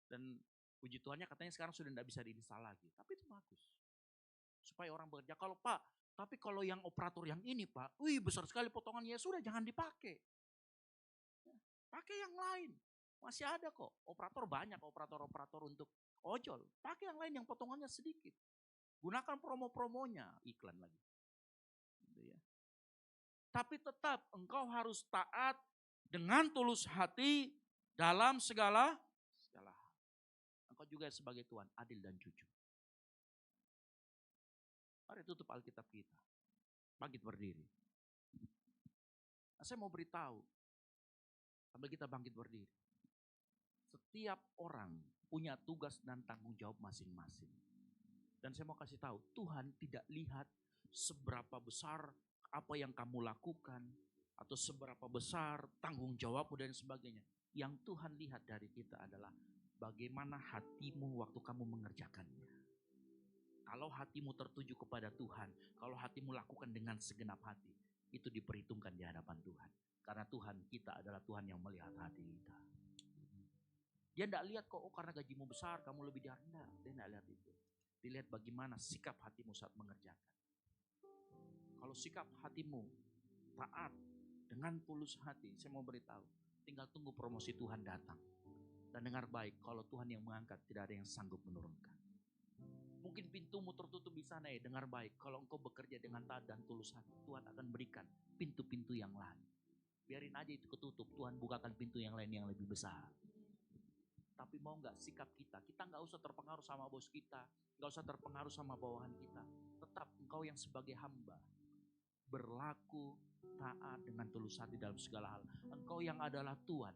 Dan puji Tuhannya katanya sekarang sudah tidak bisa diinstal lagi. Tapi itu bagus. Supaya orang bekerja. Kalau Pak, tapi kalau yang operator yang ini Pak, besar sekali potongannya, sudah jangan dipakai. Pakai yang lain. Masih ada kok. Operator banyak, operator-operator untuk ojol. Pakai yang lain yang potongannya sedikit. Gunakan promo-promonya, iklan lagi. Gitu ya. Tapi tetap engkau harus taat dengan tulus hati dalam segala hal. Engkau juga sebagai Tuhan adil dan jujur. Mari tutup Alkitab kita. Bangkit berdiri. Nah, saya mau beritahu. Sambil kita bangkit berdiri. Setiap orang punya tugas dan tanggung jawab masing-masing. Dan saya mau kasih tahu, Tuhan tidak lihat seberapa besar apa yang kamu lakukan, atau seberapa besar tanggung jawabmu dan sebagainya. Yang Tuhan lihat dari kita adalah bagaimana hatimu waktu kamu mengerjakannya. Kalau hatimu tertuju kepada Tuhan, kalau hatimu lakukan dengan segenap hati, itu diperhitungkan di hadapan Tuhan. Karena Tuhan kita adalah Tuhan yang melihat hati kita. Dia tidak lihat kok, karena gajimu besar, kamu lebih rendah. Dia tidak lihat itu. Dilihat bagaimana sikap hatimu saat mengerjakan. Kalau sikap hatimu taat dengan tulus hati, saya mau beritahu, tinggal tunggu promosi Tuhan datang. Dan dengar baik, kalau Tuhan yang mengangkat, tidak ada yang sanggup menurunkan. Mungkin pintumu tertutup di sana ya, dengar baik, kalau engkau bekerja dengan taat dan tulus hati, Tuhan akan berikan pintu-pintu yang lain. Biarin aja itu ketutup, Tuhan bukakan pintu yang lain yang lebih besar. Tapi mau gak sikap kita gak usah terpengaruh sama bos kita, gak usah terpengaruh sama bawahan kita. Tetap engkau yang sebagai hamba, berlaku taat dengan tulus hati dalam segala hal. Engkau yang adalah Tuhan,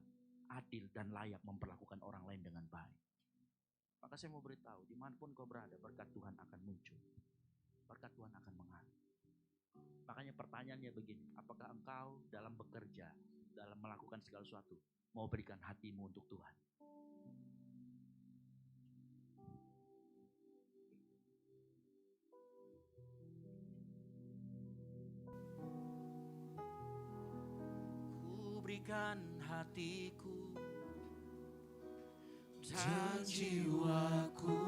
adil dan layak memperlakukan orang lain dengan baik. Maka saya mau beritahu, dimanapun kau berada, berkat Tuhan akan muncul. Berkat Tuhan akan mengalir. Makanya pertanyaannya begini, apakah engkau dalam bekerja, dalam melakukan segala sesuatu, mau berikan hatimu untuk Tuhan? Ku berikan hatiku dan jiwaku,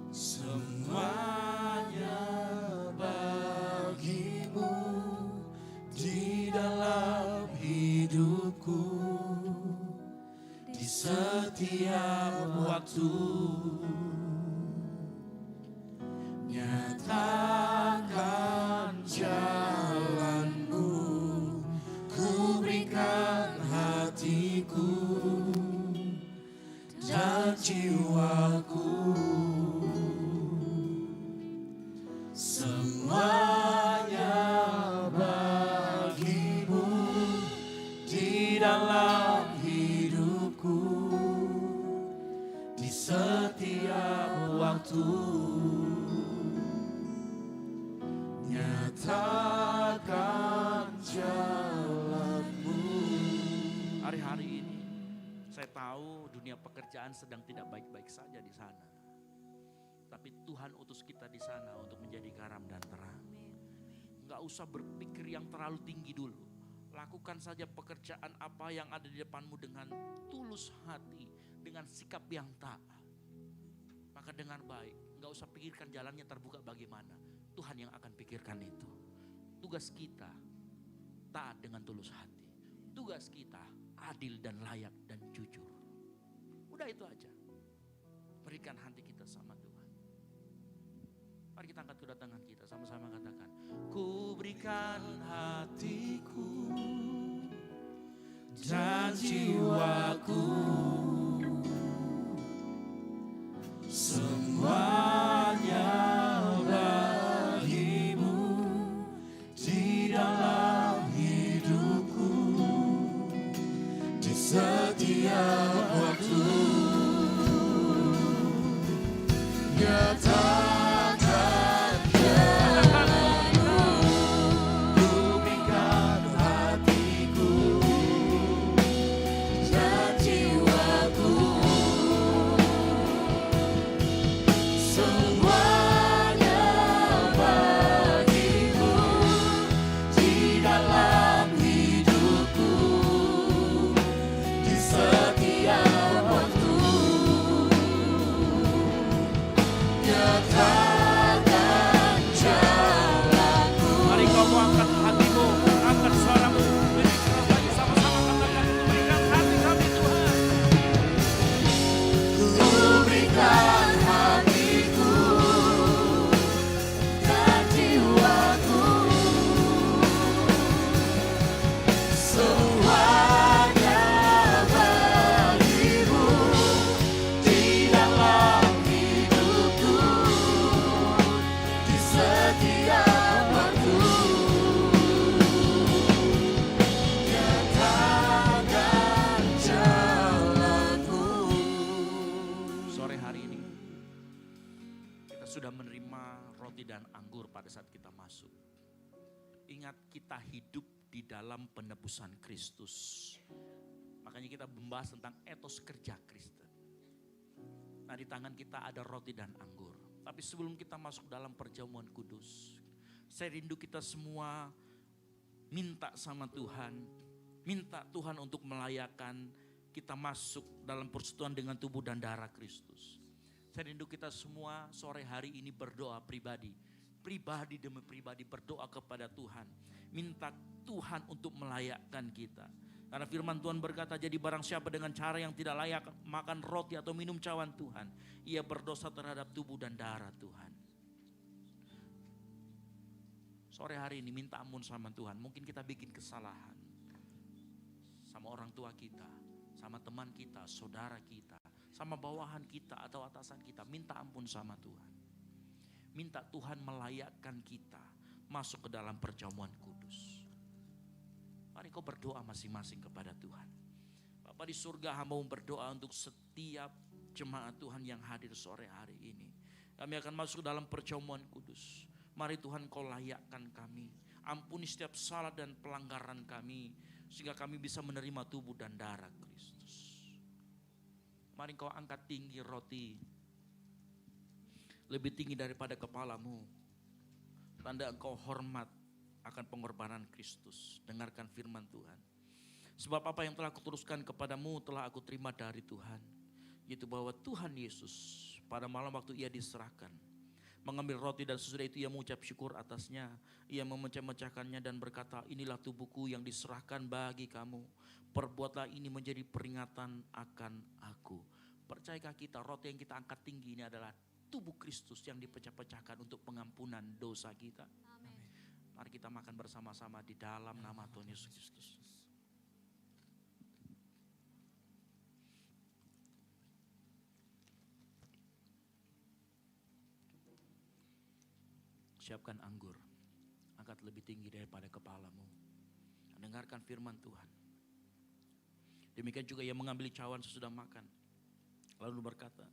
semuanya bagimu di dalam hidupku, di setiap waktu. Nyatakan jalanmu, ku berikan hatiku dan jiwaku, semuanya bagimu di dalam hidupku, di setiap waktu. Nyatakan jalanmu. Hari-hari ini saya tahu dunia pekerjaan sedang tidak baik-baik saja di sana. Tapi Tuhan utus kita di sana untuk menjadi garam dan terang. Enggak usah berpikir yang terlalu tinggi dulu. Lakukan saja pekerjaan apa yang ada di depanmu dengan tulus hati, dengan sikap yang taat. Maka Maka dengar baik, gak usah pikirkan jalannya terbuka bagaimana. Tuhan yang akan pikirkan itu. Tugas kita taat dengan tulus hati. Tugas kita adil dan layak dan jujur. Udah itu aja. Berikan hati kita sama Tuhan. Mari kita angkat kedua tangan kita, sama-sama katakan. Ku berikan hatiku dan jiwaku, semuanya bagimu di dalam hidupku, di setiap waktu. Nyatakan kepadaku, ku berikan hatiku dan jiwaku, semuanya bagimu di dalam hidupku, di setiap waktu. Nyatakan jalanku. Mari kau angkat hatimu, angkat suaramu. Mari sama-sama katakan, ku berikan hati kami Tuhan. Ku berikan hatiku dan jiwaku, semuanya bagimu di dalam hidupku, di setiap waktu. Nyatakan jalanku. Sore hari ini kita sudah menerima roti dan anggur pada saat kita masuk. Ingat, kita hidup di dalam penebusan Kristus. Makanya kita membahas tentang etos kerja Kristen. Nah, di tangan kita ada roti dan anggur. Tapi sebelum kita masuk dalam perjamuan kudus, saya rindu kita semua minta sama Tuhan. Minta Tuhan untuk melayakkan kita masuk dalam persekutuan dengan tubuh dan darah Kristus. Saya rindu kita semua sore hari ini berdoa pribadi. Pribadi demi pribadi berdoa kepada Tuhan. Minta Tuhan untuk melayakkan kita. Karena firman Tuhan berkata, jadi barang siapa dengan cara yang tidak layak makan roti atau minum cawan Tuhan, ia berdosa terhadap tubuh dan darah Tuhan. Sore hari ini minta ampun sama Tuhan. Mungkin kita bikin kesalahan sama orang tua kita, sama teman kita, saudara kita, sama bawahan kita atau atasan kita. Minta ampun sama Tuhan. Minta Tuhan melayakkan kita masuk ke dalam perjamuan kudus. Mari kau berdoa masing-masing kepada Tuhan. Bapa di surga, hamba-Mu berdoa untuk setiap jemaat Tuhan yang hadir sore hari ini. Kami akan masuk dalam perjamuan kudus. Mari Tuhan kau layakkan kami. Ampuni setiap salah dan pelanggaran kami, sehingga kami bisa menerima tubuh dan darah Kristus. Mari kau angkat tinggi roti, lebih tinggi daripada kepalamu. Tanda engkau hormat akan pengorbanan Kristus. Dengarkan firman Tuhan. Sebab apa yang telah kuteruskan kepadamu telah aku terima dari Tuhan. Yaitu bahwa Tuhan Yesus pada malam waktu ia diserahkan, mengambil roti dan sesudah itu ia mengucap syukur atasnya. Ia memecah-mecahkannya dan berkata, inilah tubuhku yang diserahkan bagi kamu. Perbuatlah ini menjadi peringatan akan aku. Percayakah kita roti yang kita angkat tinggi ini adalah tubuh Kristus yang dipecah-pecahkan untuk pengampunan dosa kita. Mari kita makan bersama-sama di dalam nama Tuhan Yesus Kristus. Siapkan anggur, angkat lebih tinggi daripada kepalamu. Dengarkan firman Tuhan. Demikian juga ia mengambil cawan sesudah makan, lalu berkata,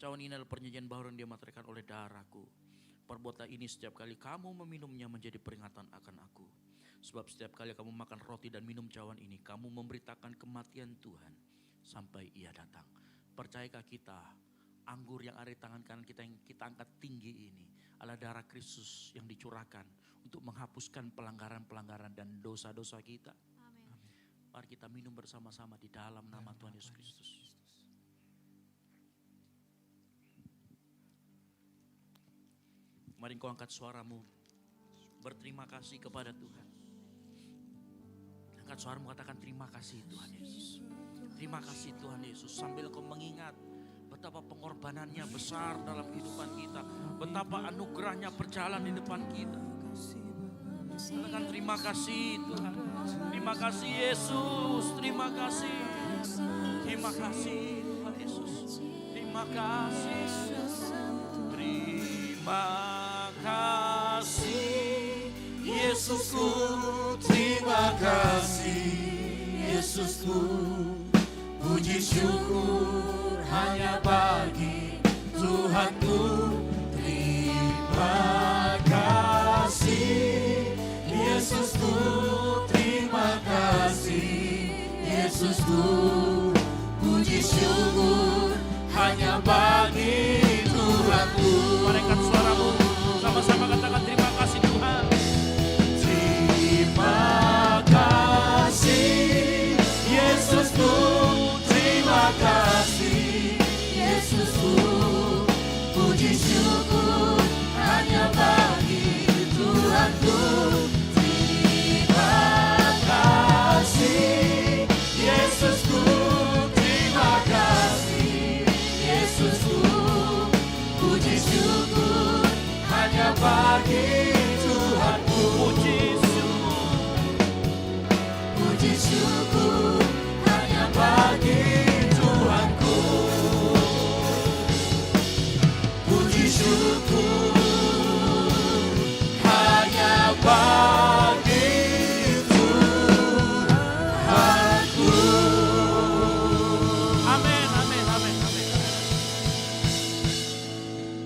cawan ini adalah perjanjian baru yang dimateraikan oleh darahku. Perbuatlah ini setiap kali kamu meminumnya menjadi peringatan akan aku. Sebab setiap kali kamu makan roti dan minum cawan ini, kamu memberitakan kematian Tuhan sampai ia datang. Percayakah kita, anggur yang ada di tangan kanan kita yang kita angkat tinggi ini adalah darah Kristus yang dicurahkan untuk menghapuskan pelanggaran-pelanggaran dan dosa-dosa kita. Amin. Mari kita minum bersama-sama di dalam nama Tuhan Yesus Kristus. Mari engkau angkat suaramu. Berterima kasih kepada Tuhan. Angkat suaramu, katakan terima kasih Tuhan Yesus. Terima kasih Tuhan Yesus. Sambil kau mengingat betapa pengorbanannya besar dalam kehidupan kita. Betapa anugerahnya berjalan di depan kita. Katakan terima kasih Tuhan. Terima kasih Yesus. Terima kasih. Terima kasih Tuhan Yesus. Terima kasih. Terima kasih Yesusku. Terima kasih Yesusku. Puji syukur hanya bagi Tuhanku. Terima kasih Yesusku. Terima kasih Yesusku. Puji syukur hanya bagi Tuhanku. Mari angkat suaramu. Sama-sama katakan terima kasih Tuhan. Terima kasih Yesusku. Terima kasih Yesusku. Puji syukur hanya bagi Tuhanku. Terima kasih Yesusku. Terima kasih Yesusku. Puji syukur hanya bagi Tuhanku. Puji syukur hanya bagi Tuhanku. Puji syukur hanya bagi Tuhanku. Amin, amin, amin, amin.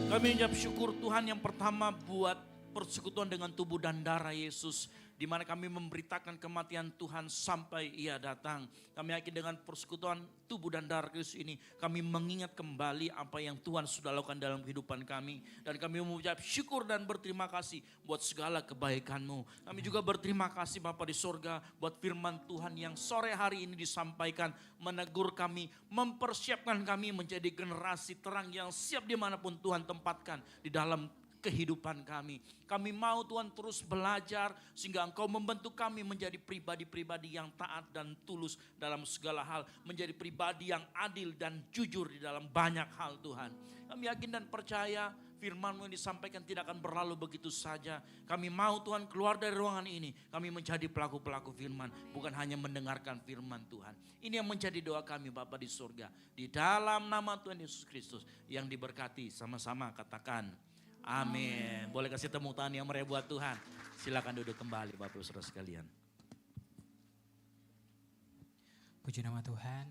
Kami mengucap syukur Tuhan yang pertama buat persekutuan dengan tubuh dan darah Yesus, di mana kami memberitakan kematian Tuhan sampai Ia datang. Kami yakin dengan persekutuan tubuh dan darah Kristus ini, kami mengingat kembali apa yang Tuhan sudah lakukan dalam kehidupan kami. Dan kami mengucap syukur dan berterima kasih buat segala kebaikan-Mu. Kami juga berterima kasih Bapa di sorga buat firman Tuhan yang sore hari ini disampaikan, menegur kami, mempersiapkan kami menjadi generasi terang yang siap dimanapun Tuhan tempatkan di dalam kehidupan kami. Kami mau Tuhan terus belajar sehingga Engkau membentuk kami menjadi pribadi-pribadi yang taat dan tulus dalam segala hal. Menjadi pribadi yang adil dan jujur di dalam banyak hal Tuhan. Kami yakin dan percaya firman-Mu yang disampaikan tidak akan berlalu begitu saja. Kami mau Tuhan keluar dari ruangan ini. Kami menjadi pelaku-pelaku firman. Bukan hanya mendengarkan firman Tuhan. Ini yang menjadi doa kami Bapa di surga. Di dalam nama Tuhan Yesus Kristus yang diberkati. Sama-sama katakan amin. Boleh kasih tepuk tangan yang meriah buat Tuhan. Silakan duduk kembali Bapak Ibu Saudara sekalian. Puji nama Tuhan.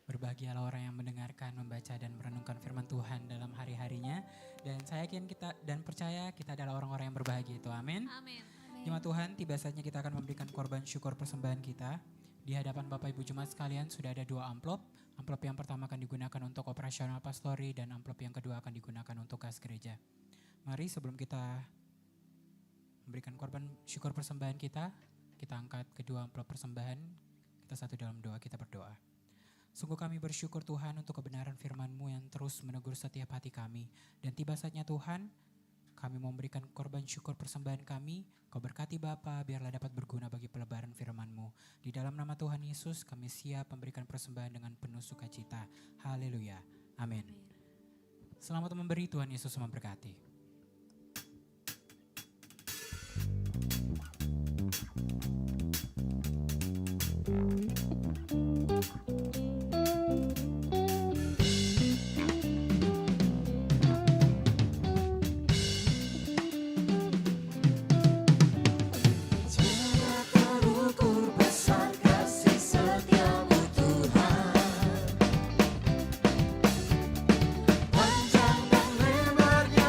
Berbahagialah orang yang mendengarkan, membaca dan merenungkan firman Tuhan dalam hari-harinya. Dan saya yakin kita dan percaya kita adalah orang-orang yang berbahagia itu. Amin. Amin. Jemaat Tuhan, tiba saatnya kita akan memberikan korban syukur persembahan kita. Di hadapan Bapak Ibu Jemaat sekalian sudah ada 2 amplop. Amplop yang pertama akan digunakan untuk operasional pastori dan amplop yang kedua akan digunakan untuk kas gereja. Mari sebelum kita memberikan korban syukur persembahan kita angkat kedua amplop persembahan, kita satu dalam doa, kita berdoa. Sungguh kami bersyukur Tuhan untuk kebenaran firman-Mu yang terus menegur setiap hati kami. Dan tiba saatnya Tuhan, kami mau memberikan korban syukur persembahan kami. Kau berkati Bapa, biarlah dapat berguna bagi pelebaran firman-Mu. Di dalam nama Tuhan Yesus, kami siap memberikan persembahan dengan penuh sukacita. Haleluya. Amin. Selamat memberi, Tuhan Yesus memberkati. Panjang dan lebarnya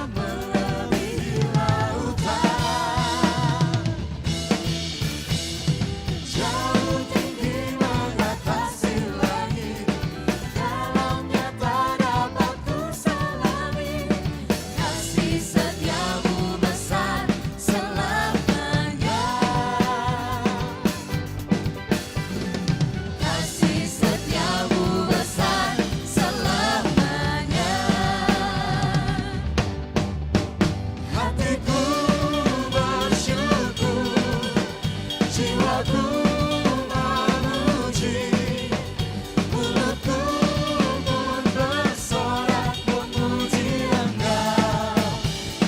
jiwaku memuji, mulutku pun bersorak memuji Engkau.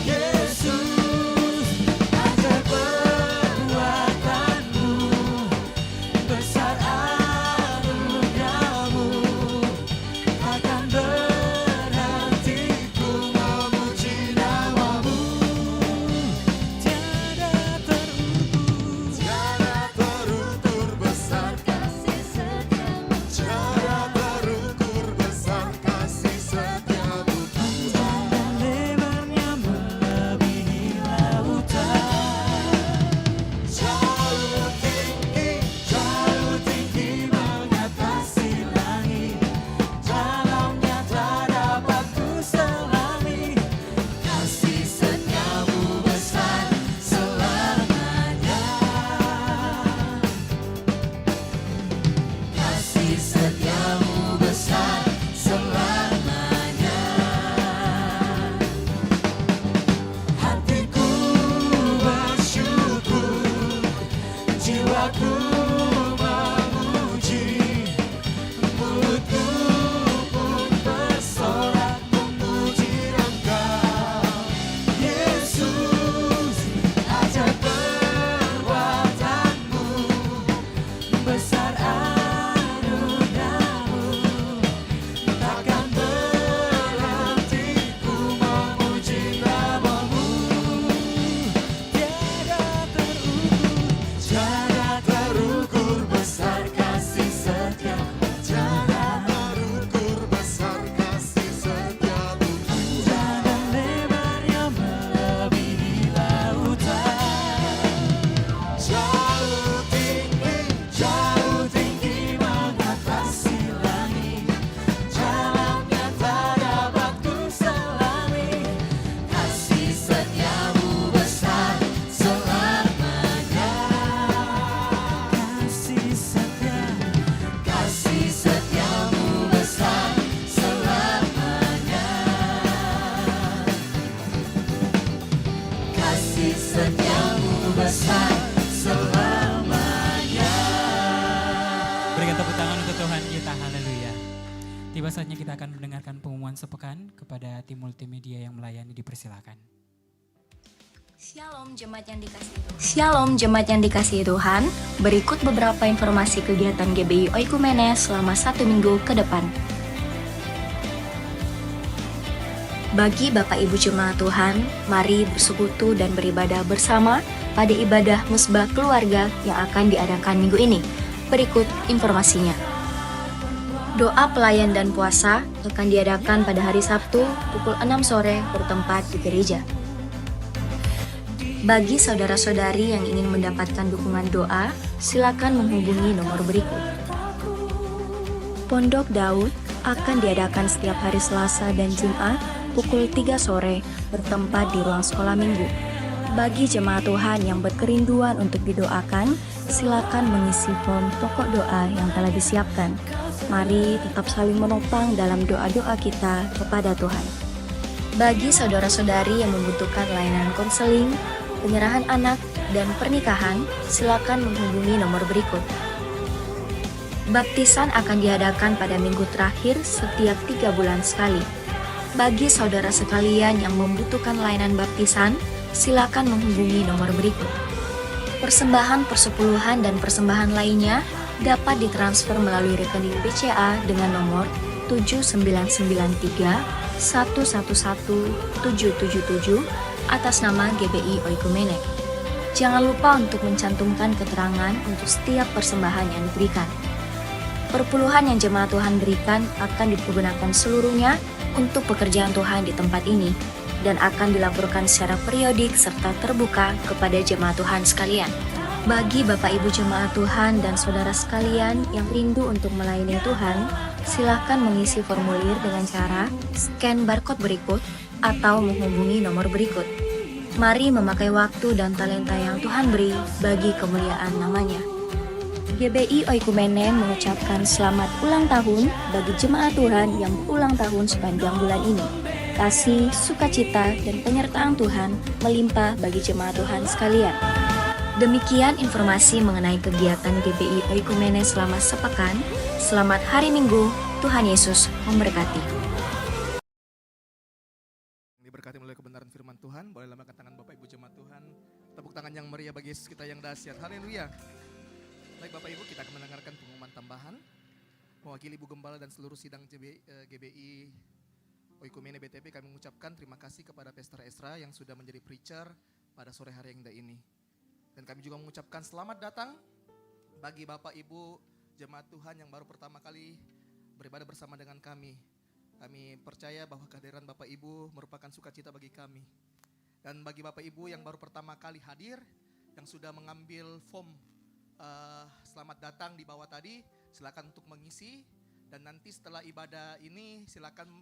Yesus, ajar perbuatanmu, besar anugerahmu, takkan berhenti ku memuji namamu. Tiada terukur besar kasih setiamu, tiada terukur besar kasih setiamu Tuhan. Lebarnya melebihi lautan. Jauh tinggi mengatasi langit, dalamnya tak dapat ku selami. Kasih setiamu besar selamanya. Kasih setiamu besar selamanya. Hatiku bersyukur, jiwaku memuji, mulutku pun bersorak memuji Engkau. Yesus, ajar perbuatanmu, besar anugerahmu, takkan berhenti ku memuji namamu. Tiada terukur besar kasih setiamu, tiada terukur besar kasih setiamu Tuhan. Dan lebarnya melebihi lautan. Jauh tinggi mengatasi langit, dalamnya tak dapat ku selami. Kasih setiamu besar selamanya. Kasih setiamu besar selamanya. Kasih setiamu besar selamanya. Berikan tepuk tangan untuk Tuhan kita, haleluya. Tiba saatnya kita akan mendengarkan pengumuman sepekan. Kepada tim multimedia yang melayani dipersilakan. Shalom jemaat yang dikasihi Tuhan. Berikut beberapa informasi kegiatan GBI Oikumene selama 1 minggu ke depan. Bagi Bapak Ibu Jemaat Tuhan, mari bersekutu dan beribadah bersama pada ibadah musbah keluarga yang akan diadakan minggu ini. Berikut informasinya. Doa pelayan dan puasa akan diadakan pada hari Sabtu pukul 6 sore bertempat di gereja. Bagi saudara-saudari yang ingin mendapatkan dukungan doa, silakan menghubungi nomor berikut. Pondok Daud akan diadakan setiap hari Selasa dan Jumat pukul 3 sore bertempat di ruang sekolah minggu. Bagi jemaat Tuhan yang berkerinduan untuk didoakan, silakan mengisi form pokok doa yang telah disiapkan. Mari tetap saling menopang dalam doa-doa kita kepada Tuhan. Bagi saudara-saudari yang membutuhkan layanan konseling, penyerahan anak, dan pernikahan, silakan menghubungi nomor berikut. Baptisan akan diadakan pada minggu terakhir setiap 3 bulan sekali. Bagi saudara sekalian yang membutuhkan layanan baptisan, silakan menghubungi nomor berikut. Persembahan persepuluhan dan persembahan lainnya dapat ditransfer melalui rekening BCA dengan nomor 7993 111 777 atas nama GBI Oikumene. Jangan lupa untuk mencantumkan keterangan untuk setiap persembahan yang diberikan. Perpuluhan yang jemaat Tuhan berikan akan dipergunakan seluruhnya untuk pekerjaan Tuhan di tempat ini dan akan dilaporkan secara periodik serta terbuka kepada jemaat Tuhan sekalian. Bagi Bapak Ibu jemaat Tuhan dan saudara sekalian yang rindu untuk melayani Tuhan, silakan mengisi formulir dengan cara scan barcode berikut atau menghubungi nomor berikut. Mari memakai waktu dan talenta yang Tuhan beri bagi kemuliaan namanya. GBI Oikumene mengucapkan selamat ulang tahun bagi jemaat Tuhan yang berulang tahun sepanjang bulan ini. Kasih, sukacita, dan penyertaan Tuhan melimpah bagi jemaat Tuhan sekalian. Demikian informasi mengenai kegiatan GBI Oikumene selama sepekan. Selamat hari Minggu, Tuhan Yesus memberkati. Diberkati melalui kebenaran firman Tuhan, boleh lambaikan tangan Bapak Ibu jemaat Tuhan. Tepuk tangan yang meriah bagi Yesus kita yang dahsyat. Haleluya. Baik Bapak Ibu, kita akan mendengarkan pengumuman tambahan. Mewakili Ibu Gembala dan seluruh sidang GBI Oikumene BTP, kami mengucapkan terima kasih kepada Pastor Esra yang sudah menjadi preacher pada sore hari yang indah ini. Dan kami juga mengucapkan selamat datang bagi Bapak Ibu jemaat Tuhan yang baru pertama kali beribadah bersama dengan kami. Kami percaya bahwa kehadiran Bapak Ibu merupakan sukacita bagi kami. Dan bagi Bapak Ibu yang baru pertama kali hadir, yang sudah mengambil form selamat datang di bawah tadi, silakan untuk mengisi. Dan nanti setelah ibadah ini silakan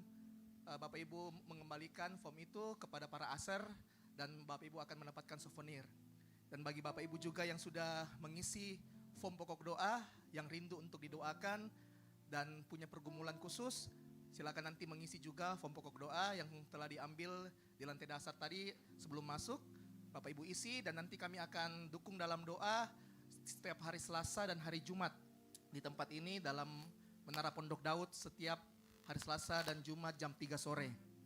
Bapak Ibu mengembalikan form itu kepada para aser dan Bapak Ibu akan mendapatkan souvenir. Dan bagi Bapak Ibu juga yang sudah mengisi form pokok doa, yang rindu untuk didoakan dan punya pergumulan khusus, silakan nanti mengisi juga form pokok doa yang telah diambil di lantai dasar tadi sebelum masuk. Bapak Ibu isi dan nanti kami akan dukung dalam doa setiap hari Selasa dan hari Jumat di tempat ini dalam Menara Pondok Daud setiap hari Selasa dan Jumat jam 3 sore.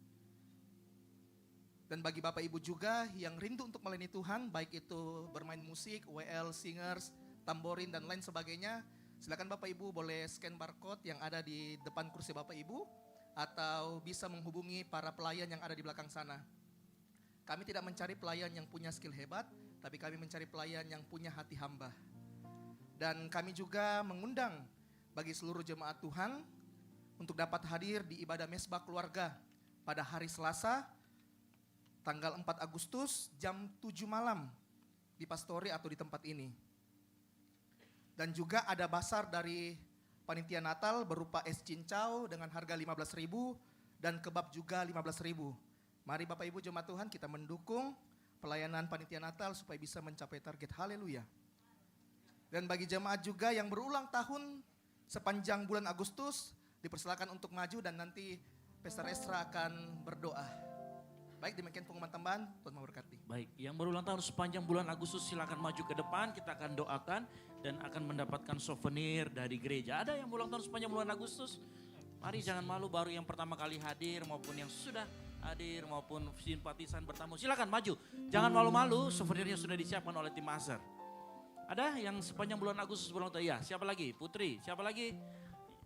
Dan bagi Bapak Ibu juga yang rindu untuk melayani Tuhan, baik itu bermain musik, WL, singers, tamborin dan lain sebagainya, silakan Bapak Ibu boleh scan barcode yang ada di depan kursi Bapak Ibu atau bisa menghubungi para pelayan yang ada di belakang sana. Kami tidak mencari pelayan yang punya skill hebat, tapi kami mencari pelayan yang punya hati hamba. Dan kami juga mengundang bagi seluruh jemaat Tuhan untuk dapat hadir di ibadah mesbah keluarga pada hari Selasa tanggal 4 Agustus jam 7 malam di Pastori atau di tempat ini. Dan juga ada basar dari panitia Natal berupa es cincau dengan harga 15.000 dan kebab juga 15.000. Mari Bapak Ibu jemaat Tuhan kita mendukung pelayanan panitia Natal supaya bisa mencapai target. Haleluya. Dan bagi jemaat juga yang berulang tahun sepanjang bulan Agustus, dipersilakan untuk maju dan nanti Pastor Esra akan berdoa. Baik, demikian pengumuman tambahan, Tuhan memberkati. Baik, yang berulang tahun sepanjang bulan Agustus silakan maju ke depan, kita akan doakan dan akan mendapatkan souvenir dari gereja. Ada yang berulang tahun sepanjang bulan Agustus? Mari jangan malu, baru yang pertama kali hadir maupun yang sudah hadir maupun simpatisan bertamu. Silakan maju, jangan malu-malu, souvenirnya sudah disiapkan oleh tim Aser. Ada yang sepanjang bulan Agustus berulang tahun? Ya, siapa lagi? Putri, siapa lagi?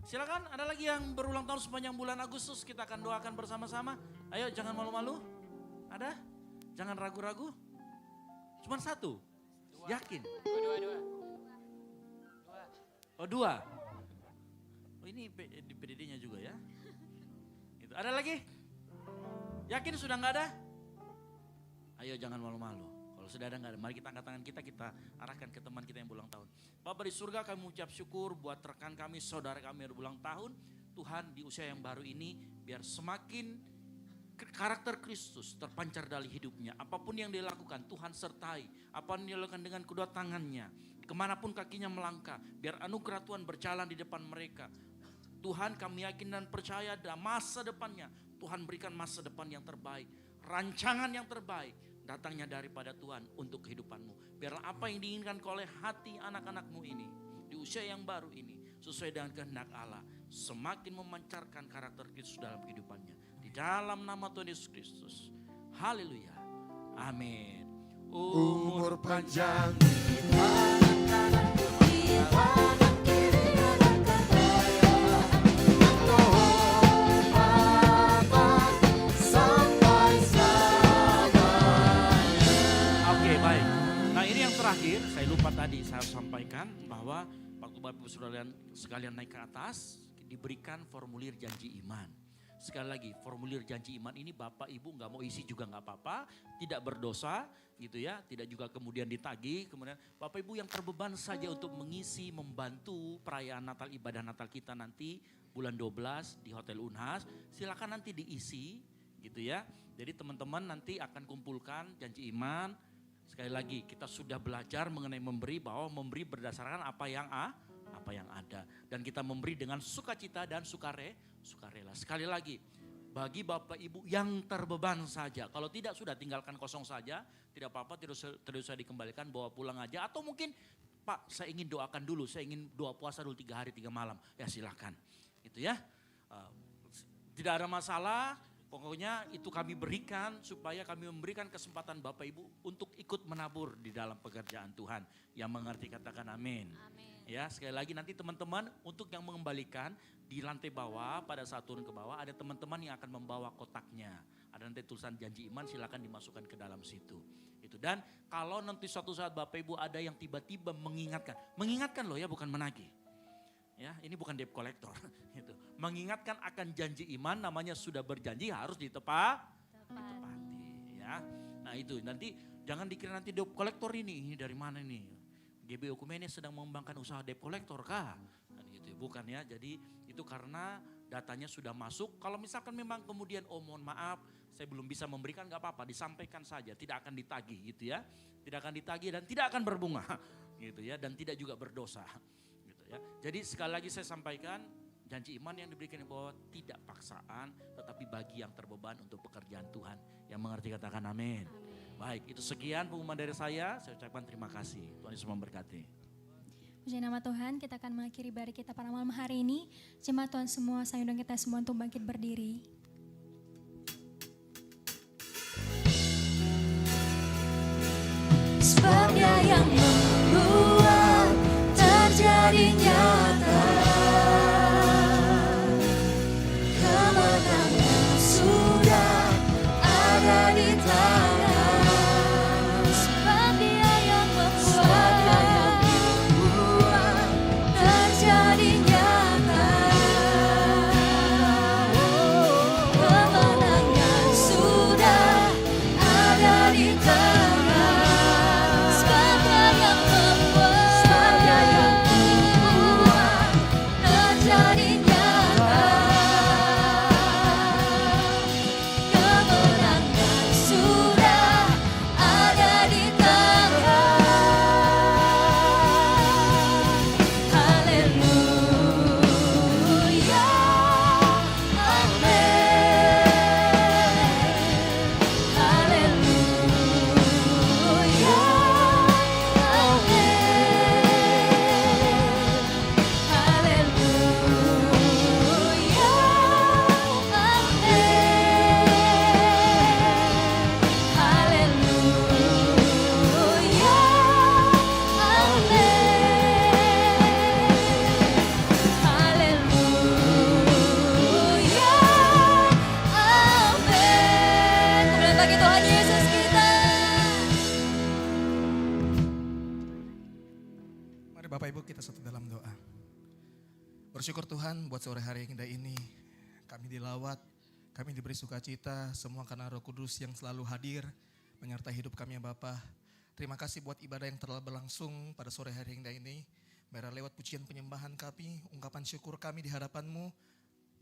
Silakan, ada lagi yang berulang tahun sepanjang bulan Agustus, kita akan doakan bersama-sama. Ayo jangan malu-malu. Ada? Jangan ragu-ragu. Cuman satu. Yakin? Oh, dua. Oh, ini di PDD-nya juga ya. Itu. Ada lagi? Yakin sudah nggak ada? Ayo jangan malu-malu. Kalau sudah ada nggak ada, mari kita angkat tangan kita arahkan ke teman kita yang berulang tahun. Bapak di surga, kami mengucap syukur buat rekan kami, saudara kami yang berulang tahun. Tuhan di usia yang baru ini biar semakin karakter Kristus terpancar dari hidupnya. Apapun yang dia lakukan, Tuhan sertai. Apa yang dia lakukan dengan kedua tangannya, kemanapun kakinya melangkah, biar anugerah Tuhan berjalan di depan mereka. Tuhan, kami yakin dan percaya dalam masa depannya, Tuhan berikan masa depan yang terbaik. Rancangan yang terbaik datangnya daripada Tuhan untuk kehidupanmu. Biar apa yang diinginkan oleh hati anak-anakmu ini, di usia yang baru ini, sesuai dengan kehendak Allah, semakin memancarkan karakter Kristus dalam kehidupannya. Di dalam nama Tuhan Yesus Kristus. Haleluya. Amin. Umur panjang Oke, baik. Nah, ini yang terakhir, saya lupa tadi saya sampaikan bahwa waktu Bapak Ibu sekalian naik ke atas, diberikan formulir janji iman. Sekali lagi, formulir janji iman ini Bapak Ibu nggak mau isi juga nggak apa-apa, tidak berdosa gitu ya, tidak juga kemudian ditagih. Kemudian Bapak Ibu yang terbeban saja untuk mengisi, membantu perayaan Natal, ibadah Natal kita nanti bulan 12 di Hotel Unhas, silakan nanti diisi gitu ya. Jadi teman-teman nanti akan kumpulkan janji iman. Sekali lagi, kita sudah belajar mengenai memberi, bahwa memberi berdasarkan apa yang ada, dan kita memberi dengan sukacita dan sukarela. Sekali lagi, bagi Bapak Ibu yang terbeban saja. Kalau tidak sudah tinggalkan kosong saja, tidak apa-apa, tidak usah dikembalikan, bawa pulang aja. Atau mungkin Pak, saya ingin doakan dulu, saya ingin doa puasa dulu 3 hari 3 malam. Ya silakan, gitu ya. Tidak ada masalah, pokoknya itu kami berikan supaya kami memberikan kesempatan Bapak Ibu untuk ikut menabur di dalam pekerjaan Tuhan. Yang mengerti katakan amin. Ya, sekali lagi nanti teman-teman untuk yang mengembalikan di lantai bawah pada saat turun ke bawah ada teman-teman yang akan membawa kotaknya. Ada nanti tulisan janji iman, silakan dimasukkan ke dalam situ. Itu, dan kalau nanti suatu saat Bapak Ibu ada yang tiba-tiba mengingatkan loh ya, bukan menagih. Ya, ini bukan debt collector. Itu. Mengingatkan akan janji iman, namanya sudah berjanji harus ditepati. Ya. Nah itu nanti jangan dikira nanti debt collector ini dari mana nih? GBI Oikumene sedang mengembangkan usaha debt collector kah? Nah, gitu. Bukan ya, jadi itu karena datanya sudah masuk. Kalau misalkan memang kemudian mohon maaf saya belum bisa memberikan, gak apa-apa, disampaikan saja, tidak akan ditagih gitu ya. Tidak akan ditagih dan tidak akan berbunga gitu ya, dan tidak juga berdosa. Ya. Jadi sekali lagi saya sampaikan janji iman yang diberikan bahwa tidak paksaan tetapi bagi yang terbeban untuk pekerjaan Tuhan. Yang mengerti katakan amin. Baik, itu sekian pengumuman dari saya ucapkan terima kasih. Tuhan Yesus memberkati. Puji nama Tuhan, kita akan mengakhiri ibadah kita pada malam hari ini. Jemaat Tuhan semua, saya undang kita semua untuk bangkit berdiri. Sebab Dia yang membuat terjadi nyata kemenangan sudah ada di tangan. Sebab Dia yang membuat terjadi nyata kemenangan sudah ada di tangan. Bapak Ibu, kita satu dalam doa. Bersyukur Tuhan buat sore hari yang indah ini. Kami dilawat, kami diberi sukacita, semua karena Roh Kudus yang selalu hadir menyertai hidup kami ya Bapa. Terima kasih buat ibadah yang telah berlangsung pada sore hari yang indah ini. Biarlah lewat pujian penyembahan kami, ungkapan syukur kami di hadapan-Mu,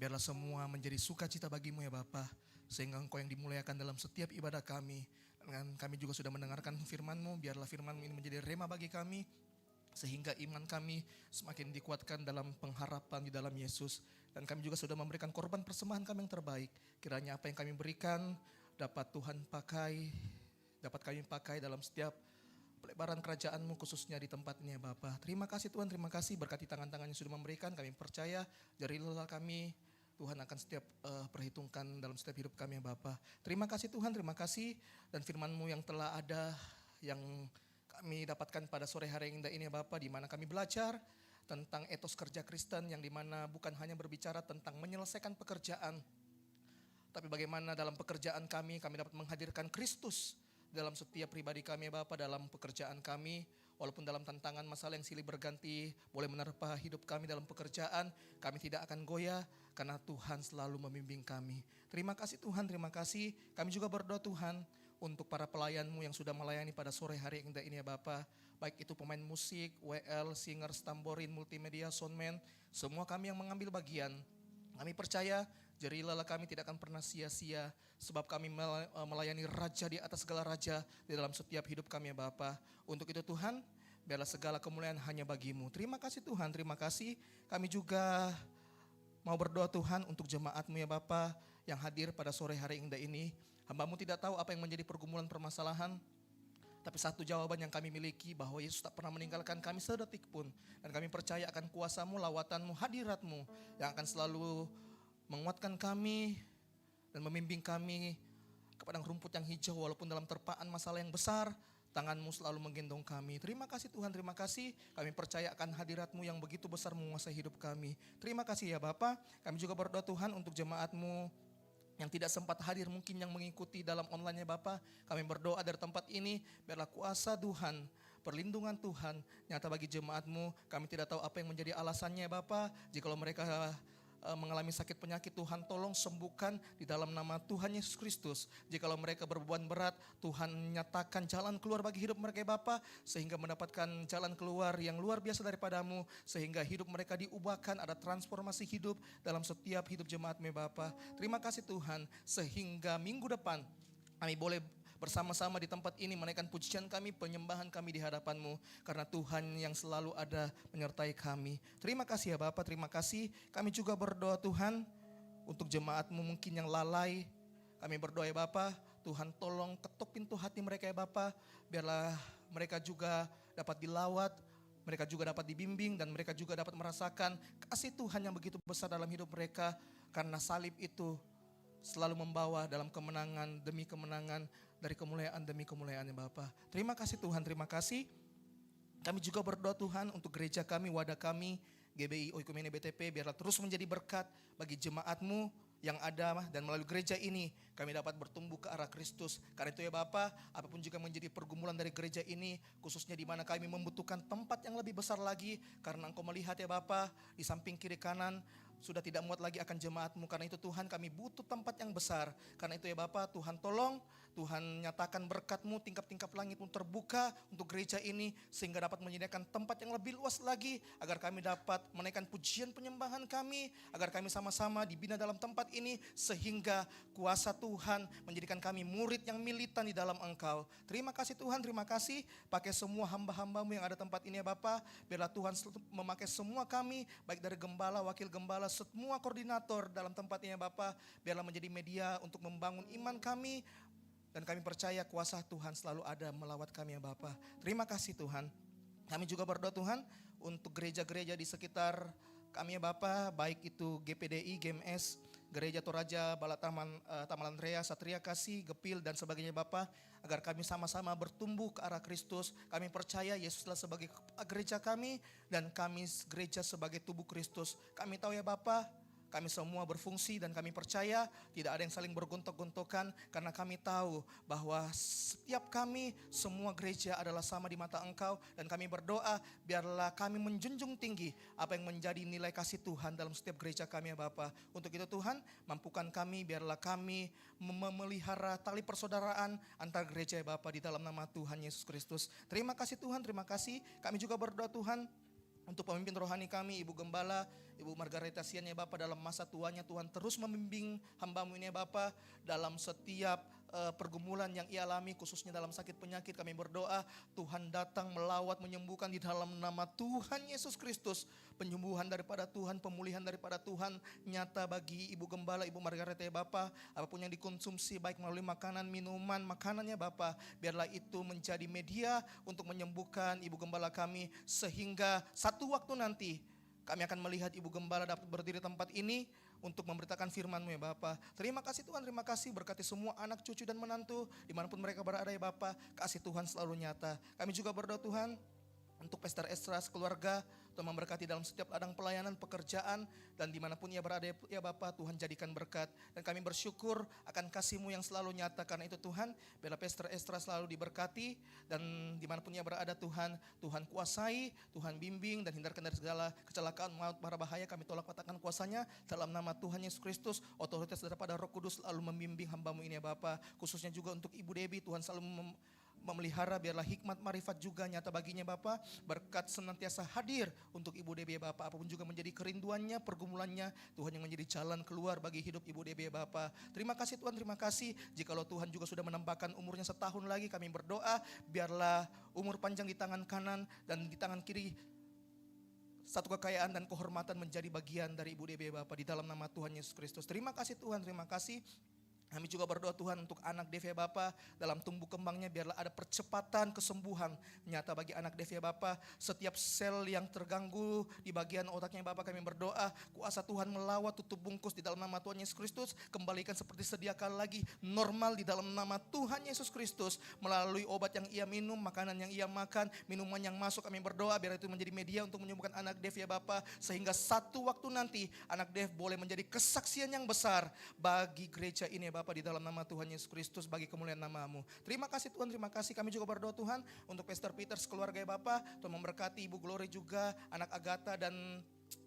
biarlah semua menjadi sukacita bagi-Mu ya Bapa. Sehingga Engkau yang dimuliakan dalam setiap ibadah kami. Dan kami juga sudah mendengarkan firman-Mu, biarlah firman-Mu ini menjadi rema bagi kami. Sehingga iman kami semakin dikuatkan dalam pengharapan di dalam Yesus. Dan kami juga sudah memberikan korban persembahan kami yang terbaik. Kiranya apa yang kami berikan dapat Tuhan pakai, dapat kami pakai dalam setiap pelebaran kerajaan-Mu khususnya di tempat ini ya Bapa. Terima kasih Tuhan, terima kasih berkati tangan-tangan yang sudah memberikan. Kami percaya jari lelah kami Tuhan akan setiap perhitungkan dalam setiap hidup kami ya Bapa. Terima kasih Tuhan, terima kasih. Dan firman-Mu yang telah ada, yang kami dapatkan pada sore hari yang indah ini ya Bapa, di mana kami belajar tentang etos kerja Kristen yang dimana bukan hanya berbicara tentang menyelesaikan pekerjaan, tapi bagaimana dalam pekerjaan kami dapat menghadirkan Kristus dalam setiap pribadi kami ya Bapa, dalam pekerjaan kami. Walaupun dalam tantangan masalah yang silih berganti boleh menerpa hidup kami dalam pekerjaan, kami tidak akan goyah karena Tuhan selalu membimbing kami. Terima kasih Tuhan, terima kasih. Kami juga berdoa Tuhan untuk para pelayan-Mu yang sudah melayani pada sore hari yang indah ini ya Bapa. Baik itu pemain musik, WL, singers, tamborin, multimedia, soundman, semua kami yang mengambil bagian. Kami percaya jeri lelah kami tidak akan pernah sia-sia, sebab kami melayani Raja di atas segala raja di dalam setiap hidup kami ya Bapa. Untuk itu Tuhan, biarlah segala kemuliaan hanya bagi-Mu. Terima kasih Tuhan, terima kasih. Kami juga mau berdoa Tuhan untuk jemaat-Mu ya Bapa, yang hadir pada sore hari indah ini. Hamba-Mu tidak tahu apa yang menjadi pergumulan permasalahan, tapi satu jawaban yang kami miliki bahwa Yesus tak pernah meninggalkan kami sedetik pun. Dan kami percaya akan kuasa-Mu, lawatan-Mu, hadirat-Mu yang akan selalu menguatkan kami dan membimbing kami ke padang rumput yang hijau walaupun dalam terpaan masalah yang besar. Tangan-Mu selalu menggendong kami. Terima kasih Tuhan, terima kasih. Kami percaya akan hadirat-Mu yang begitu besar menguasai hidup kami. Terima kasih ya Bapa. Kami juga berdoa Tuhan untuk jemaat-Mu yang tidak sempat hadir, mungkin yang mengikuti dalam online ya Bapa. Kami berdoa dari tempat ini, biarlah kuasa Tuhan, perlindungan Tuhan nyata bagi jemaat-Mu. Kami tidak tahu apa yang menjadi alasannya ya Bapa. Jikalau mereka mengalami sakit penyakit, Tuhan tolong sembuhkan di dalam nama Tuhan Yesus Kristus. Jikalau mereka berbeban berat, Tuhan nyatakan jalan keluar bagi hidup mereka ya Bapa, sehingga mendapatkan jalan keluar yang luar biasa daripada-Mu, sehingga hidup mereka diubahkan, ada transformasi hidup dalam setiap hidup jemaat-Mu ya Bapa. Terima kasih Tuhan, sehingga minggu depan kami boleh bersama-sama di tempat ini menaikkan pujian kami, penyembahan kami di hadapan-Mu. Karena Tuhan yang selalu ada menyertai kami. Terima kasih ya Bapak, terima kasih. Kami juga berdoa Tuhan untuk jemaat-Mu mungkin yang lalai. Kami berdoa ya Bapak, Tuhan tolong ketuk pintu hati mereka ya Bapak. Biarlah mereka juga dapat dilawat, mereka juga dapat dibimbing, dan mereka juga dapat merasakan kasih Tuhan yang begitu besar dalam hidup mereka. Karena salib itu selalu membawa dalam kemenangan demi kemenangan, dari kemuliaan demi kemuliaannya Bapa. Terima kasih Tuhan, terima kasih. Kami juga berdoa Tuhan untuk gereja kami, wadah kami, GBI Oikumene BTP, biarlah terus menjadi berkat bagi jemaat-Mu yang ada, dan melalui gereja ini kami dapat bertumbuh ke arah Kristus. Karena itu ya Bapa, apapun juga menjadi pergumulan dari gereja ini, khususnya di mana kami membutuhkan tempat yang lebih besar lagi, karena Engkau melihat ya Bapa, di samping kiri kanan sudah tidak muat lagi akan jemaat-Mu. Karena itu Tuhan, kami butuh tempat yang besar. Karena itu ya Bapa, Tuhan tolong, Tuhan nyatakan berkat-Mu, tingkap-tingkap langit pun terbuka untuk gereja ini, sehingga dapat menyediakan tempat yang lebih luas lagi, agar kami dapat menaikkan pujian penyembahan kami, agar kami sama-sama dibina dalam tempat ini, sehingga kuasa Tuhan menjadikan kami murid yang militan di dalam Engkau. Terima kasih Tuhan, terima kasih. Pakai semua hamba-hamba-Mu yang ada tempat ini ya Bapa, biarlah Tuhan memakai semua kami, baik dari gembala, wakil gembala, semua koordinator dalam tempat ini ya Bapa, biarlah menjadi media untuk membangun iman kami. Dan kami percaya kuasa Tuhan selalu ada melawat kami ya Bapa. Terima kasih Tuhan. Kami juga berdoa Tuhan untuk gereja-gereja di sekitar kami ya Bapa, baik itu GPDI, GMS, Gereja Toraja, Balataman, Taman Andrea, Satria Kasih, Gepil dan sebagainya Bapa, agar kami sama-sama bertumbuh ke arah Kristus. Kami percaya Yesuslah sebagai gereja kami, dan kami gereja sebagai tubuh Kristus. Kami tahu ya Bapa, kami semua berfungsi, dan kami percaya tidak ada yang saling bergontok-gontokan, karena kami tahu bahwa setiap kami, semua gereja adalah sama di mata Engkau. Dan kami berdoa biarlah kami menjunjung tinggi apa yang menjadi nilai kasih Tuhan dalam setiap gereja kami ya Bapa. Untuk itu Tuhan, mampukan kami, biarlah kami memelihara tali persaudaraan antar gereja ya Bapa, di dalam nama Tuhan Yesus Kristus. Terima kasih Tuhan, terima kasih. Kami juga berdoa Tuhan untuk pemimpin rohani kami, Ibu Gembala, Ibu Margareta Sian ya Bapa, dalam masa tuanya Tuhan terus membimbing hamba-Mu ini ya Bapa, dalam setiap pergumulan yang ia alami, khususnya dalam sakit penyakit. Kami berdoa Tuhan datang melawat, menyembuhkan di dalam nama Tuhan Yesus Kristus. Penyembuhan daripada Tuhan, pemulihan daripada Tuhan nyata bagi Ibu Gembala, Ibu Margareta ya Bapa. Apapun yang dikonsumsi baik melalui makanan, minuman, makanannya Bapa, biarlah itu menjadi media untuk menyembuhkan Ibu Gembala kami, sehingga satu waktu nanti kami akan melihat Ibu Gembala dapat berdiri tempat ini untuk memberitakan firman-Mu ya Bapa. Terima kasih Tuhan, terima kasih. Berkati semua anak, cucu dan menantu dimanapun mereka berada ya Bapa. Kasih Tuhan selalu nyata. Kami juga berdoa Tuhan untuk Pastor Estra keluarga, Tuhan memberkati dalam setiap ladang pelayanan, pekerjaan, dan dimanapun ia berada ya Bapa, Tuhan jadikan berkat. Dan kami bersyukur akan kasih-Mu yang selalu nyata. Karena itu Tuhan, biarlah Pastor Estra selalu diberkati, dan dimanapun ia berada Tuhan, Tuhan kuasai, Tuhan bimbing, dan hindarkan dari segala kecelakaan, maut, mara bahaya. Kami tolak patahkan kuasanya dalam nama Tuhan Yesus Kristus. Otoritas daripada Roh Kudus selalu membimbing hamba-Mu ini ya Bapa. Khususnya juga untuk Ibu Debbie, Tuhan selalu memelihara, biarlah hikmat marifat juga nyata baginya Bapa. Berkat senantiasa hadir untuk Ibu Debbie ya Bapa. Apapun juga menjadi kerinduannya, pergumulannya, Tuhan yang menjadi jalan keluar bagi hidup Ibu Debbie ya Bapa. Terima kasih Tuhan, terima kasih. Jikalau Tuhan juga sudah menambahkan umurnya setahun lagi, kami berdoa biarlah umur panjang di tangan kanan dan di tangan kiri satu kekayaan dan kehormatan menjadi bagian dari Ibu DB Bapak di dalam nama Tuhan Yesus Kristus. Terima kasih Tuhan, terima kasih. Kami juga berdoa Tuhan untuk anak Dev ya Bapa, dalam tumbuh kembangnya biarlah ada percepatan kesembuhan nyata bagi anak Dev ya Bapa. Setiap sel yang terganggu di bagian otaknya Bapa, kami berdoa kuasa Tuhan melawat tutup bungkus di dalam nama Tuhan Yesus Kristus, kembalikan seperti sedia kala lagi normal di dalam nama Tuhan Yesus Kristus, melalui obat yang ia minum, makanan yang ia makan, minuman yang masuk, kami berdoa biar itu menjadi media untuk menyembuhkan anak Dev ya Bapa, sehingga satu waktu nanti anak Dev boleh menjadi kesaksian yang besar bagi gereja ini ya Bapak, di dalam nama Tuhan Yesus Kristus, bagi kemuliaan nama-Mu. Terima kasih Tuhan, terima kasih. Kami juga berdoa Tuhan untuk Pastor Peter keluarga ya Bapak, Tuhan memberkati Ibu Glory juga, anak Agatha dan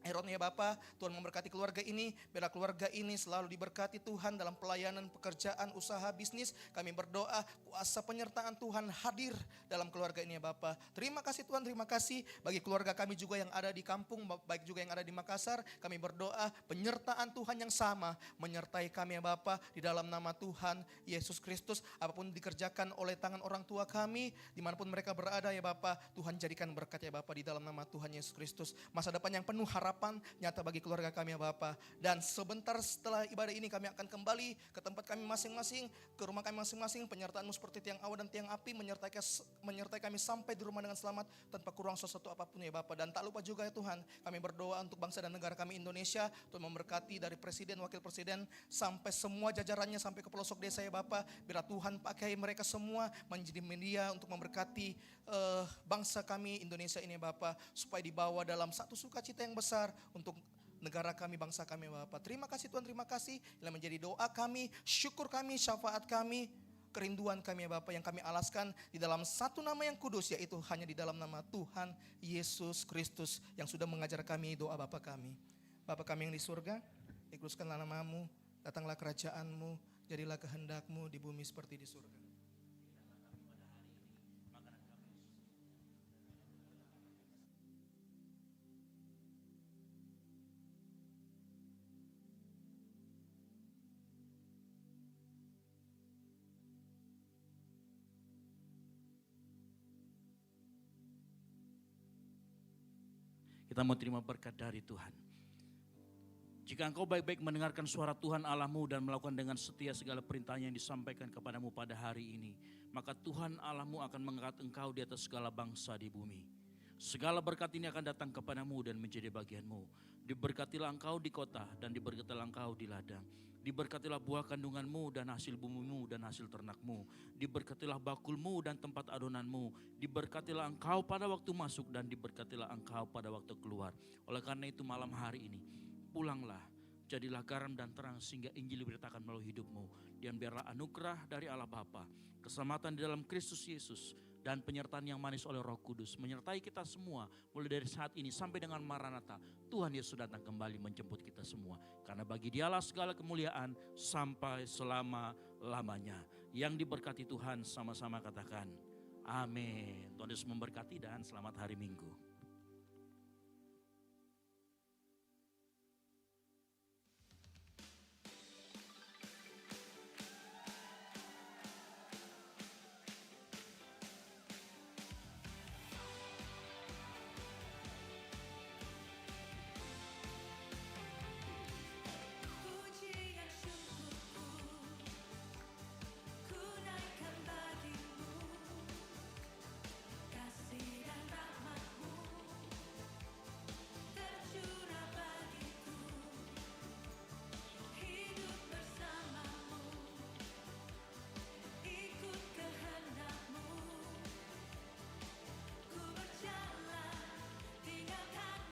Aaron ya Bapa, Tuhan memberkati keluarga ini, biarlah keluarga ini selalu diberkati Tuhan dalam pelayanan, pekerjaan, usaha, bisnis. Kami berdoa kuasa penyertaan Tuhan hadir dalam keluarga ini ya Bapa. Terima kasih Tuhan, terima kasih bagi keluarga kami juga yang ada di kampung, baik juga yang ada di Makassar. Kami berdoa penyertaan Tuhan yang sama menyertai kami ya Bapa, di dalam nama Tuhan Yesus Kristus. Apapun dikerjakan oleh tangan orang tua kami, dimanapun mereka berada ya Bapa, Tuhan jadikan berkat ya Bapa, di dalam nama Tuhan Yesus Kristus. Masa depan yang penuh harapan nyata bagi keluarga kami ya Bapa. Dan sebentar setelah ibadah ini kami akan kembali ke tempat kami masing-masing, ke rumah kami masing-masing. Penyertaan-Mu seperti tiang awan dan tiang api menyertai kami sampai di rumah dengan selamat tanpa kurang sesuatu apapun ya Bapa. Dan tak lupa juga ya Tuhan, kami berdoa untuk bangsa dan negara kami Indonesia. Tuhan memberkati dari presiden, wakil presiden sampai semua jajarannya sampai ke pelosok desa ya Bapa. Biar Tuhan pakai mereka semua menjadi media untuk memberkati bangsa kami Indonesia ini ya Bapa, supaya dibawa dalam satu sukacita yang besar untuk negara kami, bangsa kami Bapa. Terima kasih Tuhan, terima kasih yang menjadi doa kami, syukur kami, syafaat kami, kerinduan kami ya Bapa, yang kami alaskan di dalam satu nama yang kudus, yaitu hanya di dalam nama Tuhan Yesus Kristus yang sudah mengajar kami doa Bapa kami. Bapa kami yang di surga, dikuduskanlah nama-Mu, datanglah kerajaan-Mu, jadilah kehendak-Mu di bumi seperti di surga. Kita mau terima berkat dari Tuhan. Jika engkau baik-baik mendengarkan suara Tuhan Allahmu dan melakukan dengan setia segala perintahnya yang disampaikan kepadamu pada hari ini, maka Tuhan Allahmu akan mengangkat engkau di atas segala bangsa di bumi. Segala berkat ini akan datang kepadamu dan menjadi bagianmu. Diberkatilah engkau di kota dan diberkatilah engkau di ladang. Diberkatilah buah kandunganmu dan hasil bumimu dan hasil ternakmu. Diberkatilah bakulmu dan tempat adonanmu. Diberkatilah engkau pada waktu masuk dan diberkatilah engkau pada waktu keluar. Oleh karena itu malam hari ini, pulanglah, jadilah garam dan terang sehingga Injil diberitakan melalui hidupmu. Dan biarlah anugerah dari Allah Bapa, keselamatan di dalam Kristus Yesus, dan penyertaan yang manis oleh Roh Kudus menyertai kita semua mulai dari saat ini sampai dengan Maranatha. Tuhan Yesus datang kembali menjemput kita semua. Karena bagi Dialah segala kemuliaan sampai selama-lamanya. Yang diberkati Tuhan sama-sama katakan amin. Tuhan Yesus memberkati dan selamat hari Minggu.